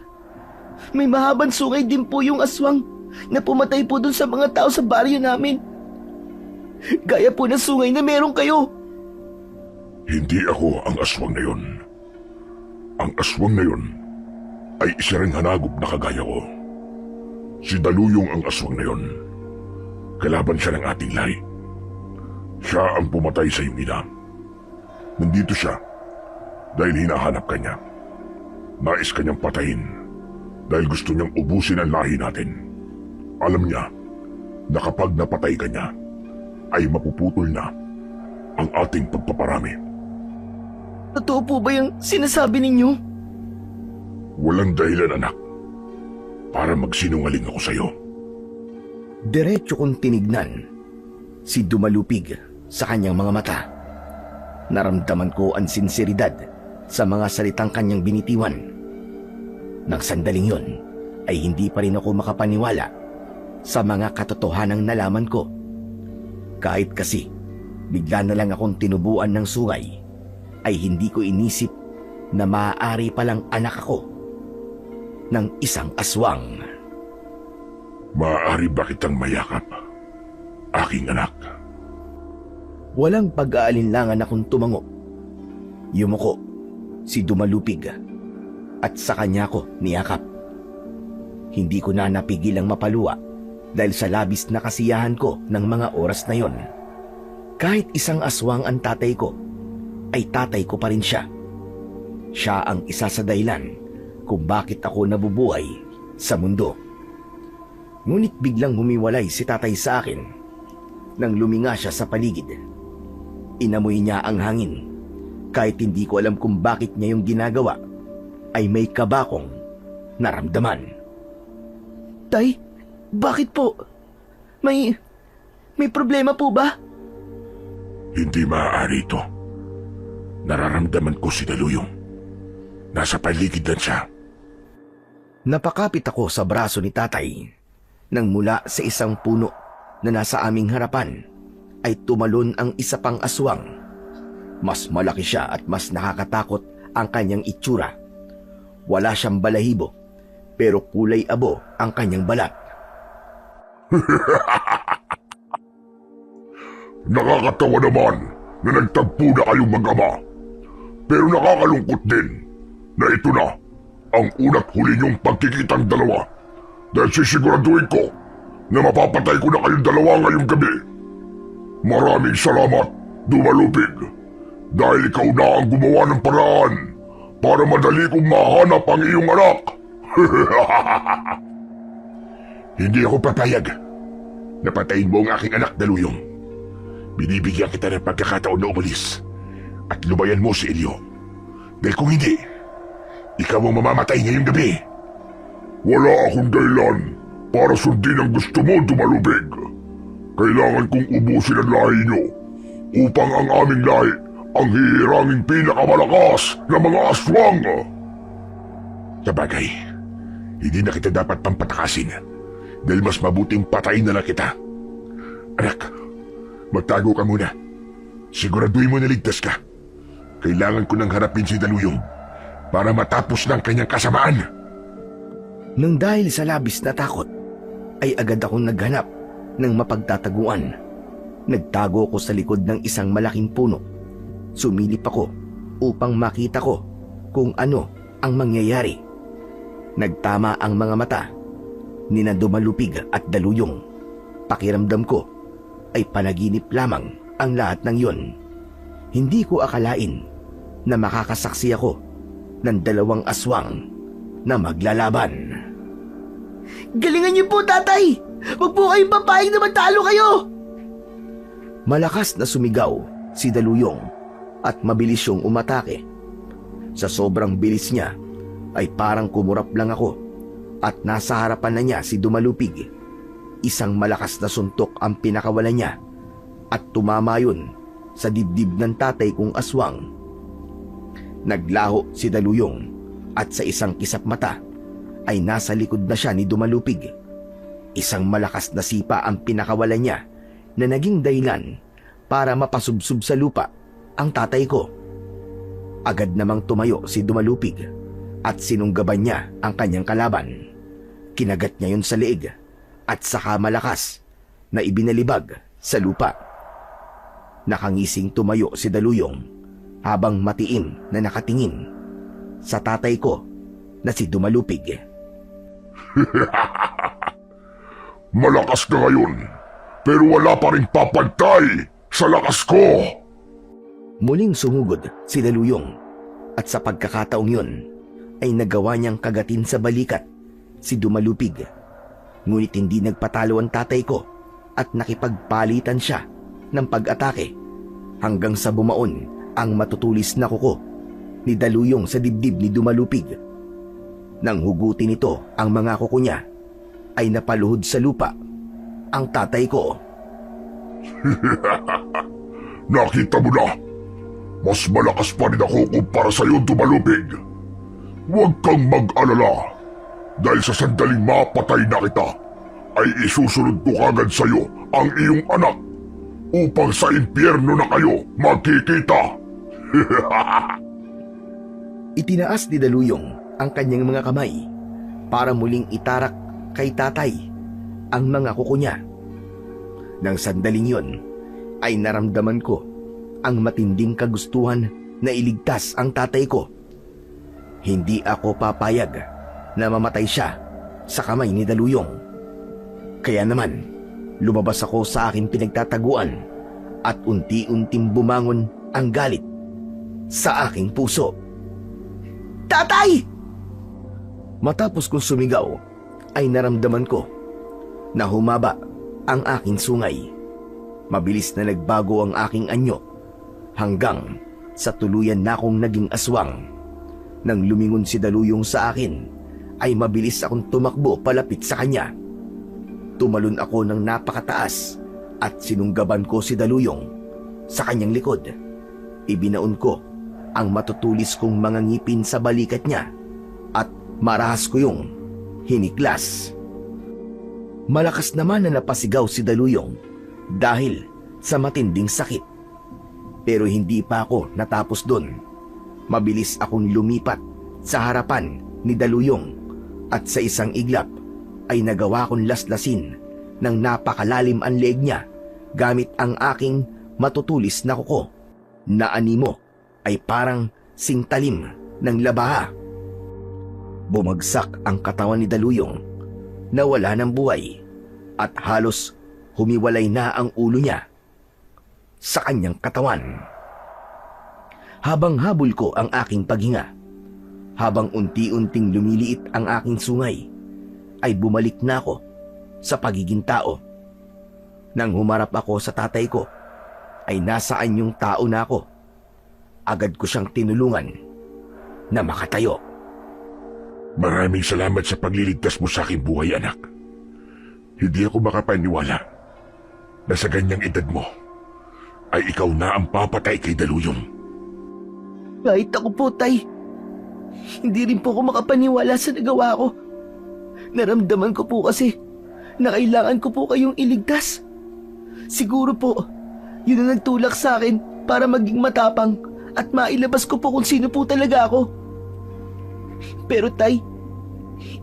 may mahabang sungay din po yung aswang na pumatay po dun sa mga tao sa baryo namin. Gaya po ng sungay na meron kayo. Hindi ako ang aswang na yon. Ang aswang na yon ay isa ring hanagop na kagaya ko. Si Daluyong ang aswang na yon. Kalaban siya ng ating lahi. Siya ang pumatay sa iyong ina. Nandito siya dahil hinahanap ka niya. Nais kanyang patayin dahil gusto niyang ubusin ang lahi natin. Alam niya na kapag napatay ka niya, ay mapuputol na ang ating pagpaparami. Totoo po ba yung sinasabi ninyo? Walang dahilan, anak, para magsinungaling ako sa iyo. Diretso kong tinignan si Dumalupig sa kanyang mga mata. Naramdaman ko ang sinseridad sa mga salitang kanyang binitiwan. Nang sandaling yon ay hindi pa rin ako makapaniwala sa mga katotohanang nalaman ko. Kahit kasi bigla na lang akong tinubuan ng sungay, ay hindi ko inisip na maaari palang anak ako ng isang aswang. Maaari ba kitang mayakap, aking anak? Walang pag-aalinlangan akong tumango. Yumuko si Dumalupig at sa kanya ko niyakap. Hindi ko na napigilang mapaluwa dahil sa labis na kasiyahan ko ng mga oras na yon. Kahit isang aswang ang tatay ko, ay tatay ko pa rin siya. Siya ang isa sa dahilan kung bakit ako nabubuhay sa mundo. Ngunit biglang humiwalay si tatay sa akin nang luminga siya sa paligid. Inamoy niya ang hangin. Kahit hindi ko alam kung bakit niya yung ginagawa, ay may kabakong naramdaman. Tay, bakit po? May problema po ba? Hindi maaari ito. Nararamdaman ko si Daluyong. Nasa paligid na siya. Napakapit ako sa braso ni tatay nang mula sa isang puno na nasa aming harapan ay tumalon ang isa pang aswang. Mas malaki siya at mas nakakatakot ang kanyang itsura. Wala siyang balahibo pero kulay abo ang kanyang balat. Nakakatawa naman na nagtagpo na kayong mag-ama. Pero nakakalungkot din na ito na ang una't huli niyong pagkikitang dalawa dahil sisiguraduhin ko na mapapatay ko na kayong dalawa ngayong gabi. Maraming salamat, Dumalupig, dahil ikaw na ang gumawa ng paraan para madali kong mahanap ang iyong anak. Hindi ako papayag. Napatayin mo ang aking anak, Daluyong. Binibigyan kita ng pagkakataon na umalis at lubayan mo si Elio. Dahil kung hindi, ikaw ang mamamatay ngayong gabi. Wala akong dahilan para sundin ang gusto mo, Dumalupig. Kailangan kong ubusin ang lahi nyo upang ang aming lahi ang hihiranging pinakamalakas na mga aswang. Sabagay, hindi na kita dapat pampatakasin dahil mas mabuting patayin na lang kita. Anak, magtago ka muna. Siguraduhin mo na ligtas ka. Kailangan ko nang harapin si Daluyong para matapos ng kanyang kasamaan. Nang dahil sa labis na takot, ay agad akong naghanap ng mapagtataguan. Nagtago ko sa likod ng isang malaking puno. Sumilip ako upang makita ko kung ano ang mangyayari. Nagtama ang mga mata ni na Dumalupig at Daluyong. Pakiramdam ko ay panaginip lamang ang lahat ng yon. Hindi ko akalain na makakasaksi ako ng dalawang aswang na maglalaban. Galingan niyo po, tatay! Huwag po kayong papayag na magtalo kayo! Malakas na sumigaw si Daluyong at mabilis siyang umatake. Sa sobrang bilis niya ay parang kumurap lang ako at nasa harapan na niya si Dumalupig. Isang malakas na suntok ang pinakawalan niya at tumama yun sa dibdib ng tatay kong aswang. Naglaho si Daluyong at sa isang kisap mata ay nasa likod na siya ni Dumalupig. Isang malakas na sipa ang pinakawalan niya na naging dahilan para mapasubsob sa lupa ang tatay ko. Agad namang tumayo si Dumalupig at sinunggaban niya ang kanyang kalaban. Kinagat niya yun sa leeg at saka malakas na ibinalibag sa lupa. Nakangising tumayo si Daluyong habang matiim na nakatingin sa tatay ko na si Dumalupig. Malakas ka ngayon, pero wala pa rin papantay sa lakas ko. Muling sumugod si Daluyong at sa pagkakataong yun ay nagawa niyang kagatin sa balikat si Dumalupig. Ngunit hindi nagpatalo ang tatay ko at nakipagpalitan siya ng pag-atake hanggang sa bumaon ang matutulis na kuko ni Daluyong sa dibdib ni Dumalupig. Nang hugutin nito ang mga kuko niya ay napaluhod sa lupa ang tatay ko. Nakita mo na, mas malakas pa rin ako kumpara sa'yo, Dumalupig. Huwag kang mag-alala, dahil sa sandaling mapatay na kita, ay isusunod ko kagad sa'yo ang iyong anak upang sa impyerno na kayo magkikita. Itinaas ni Daluyong ang kanyang mga kamay para muling itarak kay tatay ang mga kuko niya. Nang sandaling yon ay naramdaman ko ang matinding kagustuhan na iligtas ang tatay ko. Hindi ako papayag na mamatay siya sa kamay ni Daluyong. Kaya naman, lumabas ako sa aking pinagtataguan at unti-unting bumangon ang galit sa aking puso. Tatay! Matapos kong sumigaw, ay naramdaman ko na humaba ang aking sungay. Mabilis na nagbago ang aking anyo hanggang sa tuluyan na akong naging aswang. Nang lumingon si Daluyong sa akin, ay mabilis akong tumakbo palapit sa kanya. Tumalon ako ng napakataas at sinunggaban ko si Daluyong sa kanyang likod. Ibinaon ko ang matutulis kong mga ngipin sa balikat niya at marahas ko yung hiniklas. Malakas naman na napasigaw si Daluyong dahil sa matinding sakit. Pero hindi pa ako natapos doon. Mabilis akong lumipat sa harapan ni Daluyong at sa isang iglap ay nagawa kong laslasin ng napakalalim ang leeg niya gamit ang aking matutulis na kuko na animo ay parang singtalim ng labaha. Bumagsak ang katawan ni Daluyong na wala ng buhay at halos humiwalay na ang ulo niya. sa kanyang katawan. Habang habol ko ang aking paghinga, habang unti-unting lumiliit ang aking sungay, ay bumalik na ako sa pagiging tao. Nang humarap ako sa tatay ko, ay nasaan yung tao na ako. Agad ko siyang tinulungan na makatayo. Maraming salamat sa pagliligtas mo sa aking buhay, anak. Hindi ako makapaniwala na sa ganyang edad mo ay ikaw na ang papatay kay Daluyong. Kahit ako po, Tay. Hindi rin po ako makapaniwala sa nagawa ko. Naramdaman ko po kasi na kailangan ko po kayong iligtas. Siguro po, yun ang nagtulak sa akin para maging matapang at mailabas ko po kung sino po talaga ako. Pero Tay,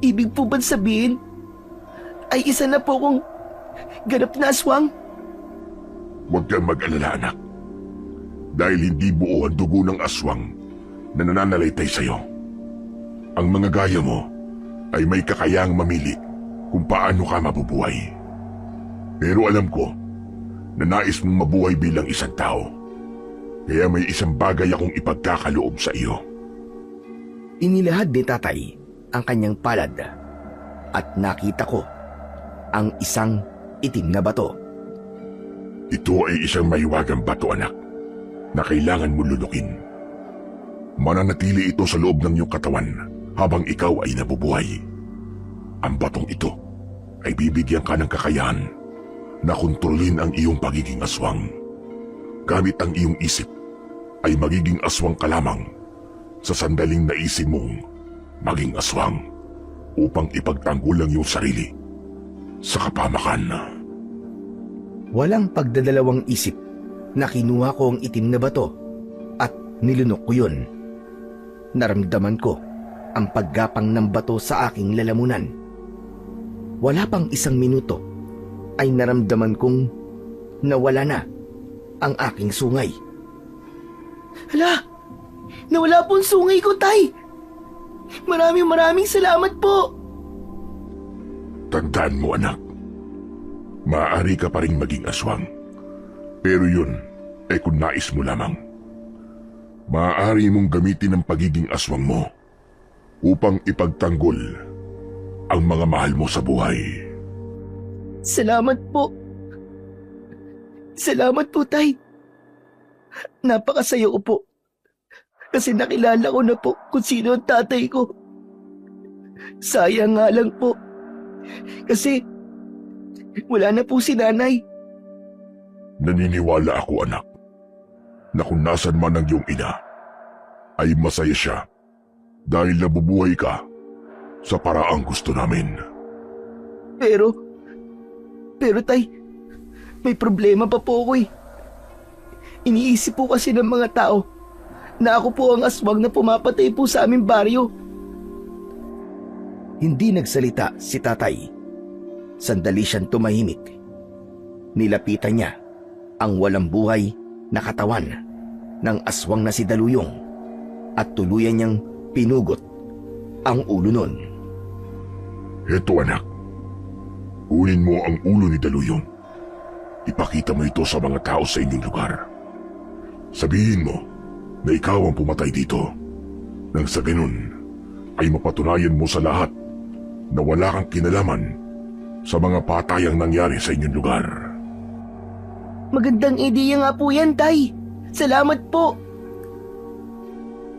ibig po ba sabihin ay isa na po kong ganap na aswang? Huwag kang mag-alala, anak. Dahil hindi buo ang dugo ng aswang na nananalaytay sa'yo. Ang mga gaya mo ay may kakayang mamili kung paano ka mabubuhay. Pero alam ko na nais mong mabuhay bilang isang tao. Kaya may isang bagay akong ipagkakaloob sa iyo. Inilahad ni tatay ang kanyang palad at nakita ko ang isang itim na bato. Ito ay isang mahiwagang bato, anak, na kailangan mo lulukin. Mananatili ito sa loob ng iyong katawan habang ikaw ay nabubuhay. Ang batong ito ay bibigyan ka ng kakayahan na kontrolin ang iyong pagiging aswang. Gamit ang iyong isip ay magiging aswang ka lamang sa sandaling naisin mong maging aswang upang ipagtanggol ang iyong sarili sa kapamakan. Walang pagdadalawang isip na kinuha ko ang itim na bato at nilunok ko yun. Naramdaman ko ang paggapang ng bato sa aking lalamunan. Wala pang isang minuto ay naramdaman kong nawala na ang aking sungay. Hala! Nawala po ang sungay ko, Tay! Maraming salamat po! Tandaan mo, anak. Maaari ka pa rin maging aswang. Pero yun ay kung nais mo lamang. Maaari mong gamitin ang pagiging aswang mo upang ipagtanggol ang mga mahal mo sa buhay. Salamat po. Salamat po, Tay. Napakasaya ko po. Kasi nakilala ko na po kung sino ang tatay ko. Sayang nga lang po. Kasi wala na po si nanay. Naniniwala ako, anak, na kung nasan man ang iyong ina, ay masaya siya dahil nabubuhay ka sa paraang gusto namin. Pero Tay, may problema pa po ako eh. Iniisip po kasi ng mga tao na ako po ang aswang na pumapatay po sa aming baryo. Hindi nagsalita si tatay. Sandali siyang tumahimik. Nilapitan niya ang walang buhay na katawan ng aswang na si Daluyong at tuluyan niyang pinugot ang ulo nun. Heto, anak. Kunin mo ang ulo ni Daluyong. Ipakita mo ito sa mga tao sa inyong lugar. Sabihin mo na ikaw ang pumatay dito. Nang sa ganun ay mapatunayan mo sa lahat na wala kang kinalaman sa mga patayang nangyari sa inyong lugar. Magandang ideya nga po yan, Tay. Salamat po.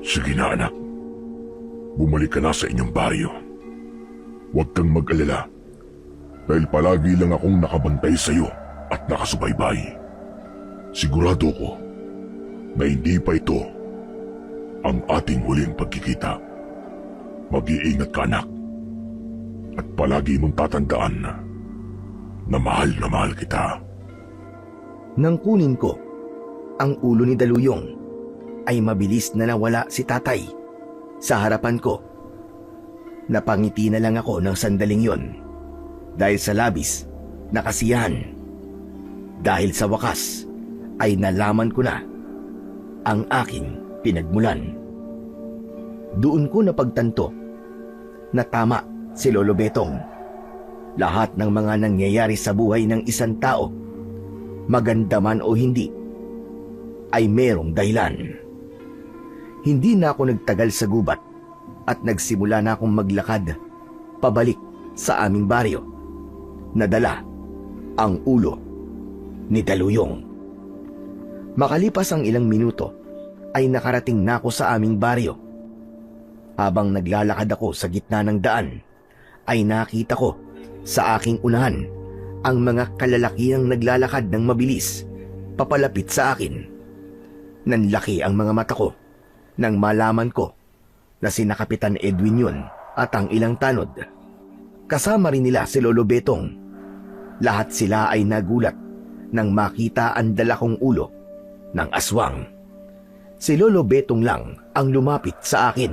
Sige na, anak. Bumalik ka na sa inyong baryo. Huwag kang mag-alala dahil palagi lang akong nakabantay sa iyo at nakasubaybay. Sigurado ko na hindi pa ito ang ating huling pagkikita. Mag-iingat ka, anak. At palagi mong tatandaan na mahal kita. Nang kunin ko ang ulo ni Daluyong, ay mabilis na nawala si tatay sa harapan ko. Napangiti na lang ako ng sandaling yon dahil sa labis na kasiyahan. Dahil sa wakas ay nalaman ko na ang aking pinagmulan. Doon ko napagtanto na tama si Lolo Betong. Lahat ng mga nangyayari sa buhay ng isang tao, maganda man o hindi, ay merong dahilan. Hindi na ako nagtagal sa gubat at nagsimula na akong maglakad pabalik sa aming baryo. Nadala ang ulo ni Daluyong. Makalipas ang ilang minuto ay nakarating na ako sa aming baryo. Habang naglalakad ako sa gitna ng daan, ay nakita ko sa aking unahan ang mga kalalakiang naglalakad ng mabilis papalapit sa akin. Nanlaki ang mga mata ko nang malaman ko na sina Kapitan Edwin yun at ang ilang tanod. Kasama rin nila si Lolo Betong. Lahat sila ay nagulat nang makita ang dalakong ulo ng aswang. Si Lolo Betong lang ang lumapit sa akin.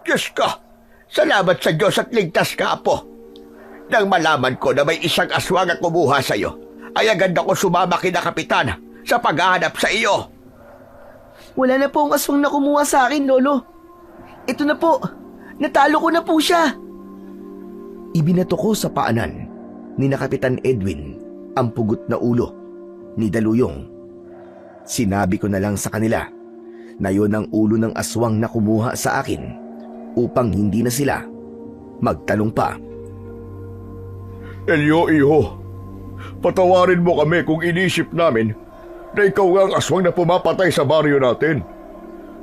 Diyos ko, salamat sa Diyos at ligtas ka, Apo. Nang malaman ko na may isang aswang ang kumuha sa iyo, ay agad ako sumama kina Kapitan sa paghahanap sa iyo. Wala na po ang aswang na kumuha sa akin, Lolo. Ito na po. Natalo ko na po siya. Ibinato ko sa paanan ni na Kapitan Edwin ang pugot na ulo ni Daluyong. Sinabi ko na lang sa kanila na yun ang ulo ng aswang na kumuha sa akin upang hindi na sila magtanong pa. Elio, iho, patawarin mo kami kung inisip namin na ikaw nga ang aswang na pumapatay sa baryo natin.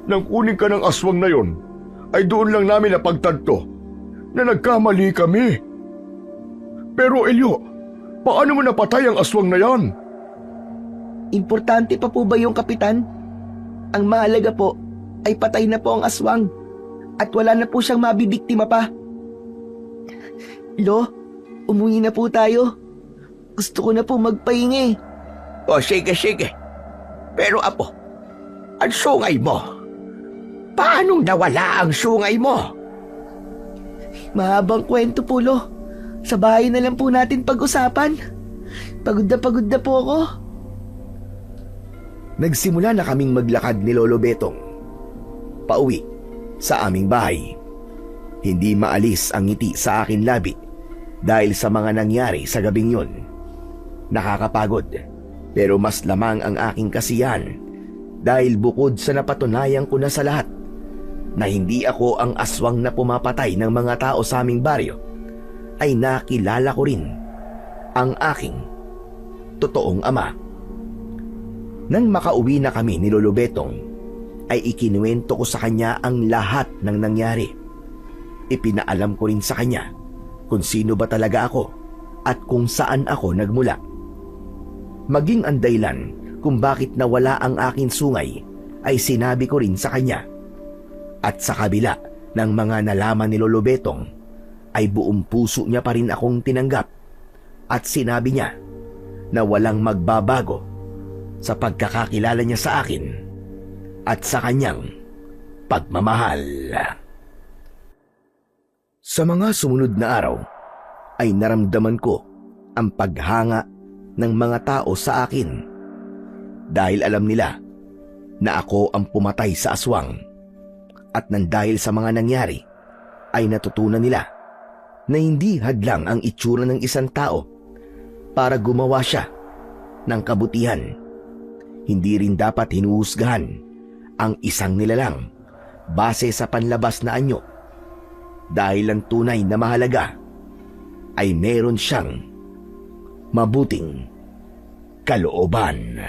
Nang kunin ka ng aswang na yon, ay doon lang namin napagtanto na nagkamali kami. Pero Elio, paano mo napatay ang aswang na yan? Importante pa po ba yung kapitan? Ang mahalaga po ay patay na po ang aswang at wala na po siyang mabibiktima pa. Lo, umuwi na po tayo. Gusto ko na po magpahingi. O sige. Pero Apo, ang sungay mo, paanong nawala ang sungay mo? Mahabang kwento po, Lo. Sa bahay na lang po natin pag-usapan. Pagod na po ako. Nagsimula na kaming maglakad ni Lolo Betong pauwi sa aming bahay. Hindi maalis ang ngiti sa akin labi dahil sa mga nangyari sa gabing yun. Nakakapagod, pero mas lamang ang aking kasiyahan dahil bukod sa napatunayan ko na sa lahat na hindi ako ang aswang na pumapatay ng mga tao sa aming baryo, ay nakilala ko rin ang aking totoong ama. Nang makauwi na kami ni Lolo Betong, ay ikinuwento ko sa kanya ang lahat ng nangyari. Ipinaalam ko rin sa kanya kung sino ba talaga ako at kung saan ako nagmula. Maging ang dahilan kung bakit nawala ang aking sungay ay sinabi ko rin sa kanya. At sa kabila ng mga nalaman ni Lolo Betong, ay buong puso niya pa rin akong tinanggap at sinabi niya na walang magbabago sa pagkakakilala niya sa akin at sa kanyang pagmamahal. Sa mga sumunod na araw ay naramdaman ko ang paghanga ng mga tao sa akin dahil alam nila na ako ang pumatay sa aswang, at nang dahil sa mga nangyari ay natutunan nila na hindi hadlang ang itsura ng isang tao para gumawa siya ng kabutihan. Hindi rin dapat hinuhusgahan ang isang nilalang base sa panlabas na anyo, dahil ang tunay na mahalaga ay meron siyang mabuting kalooban.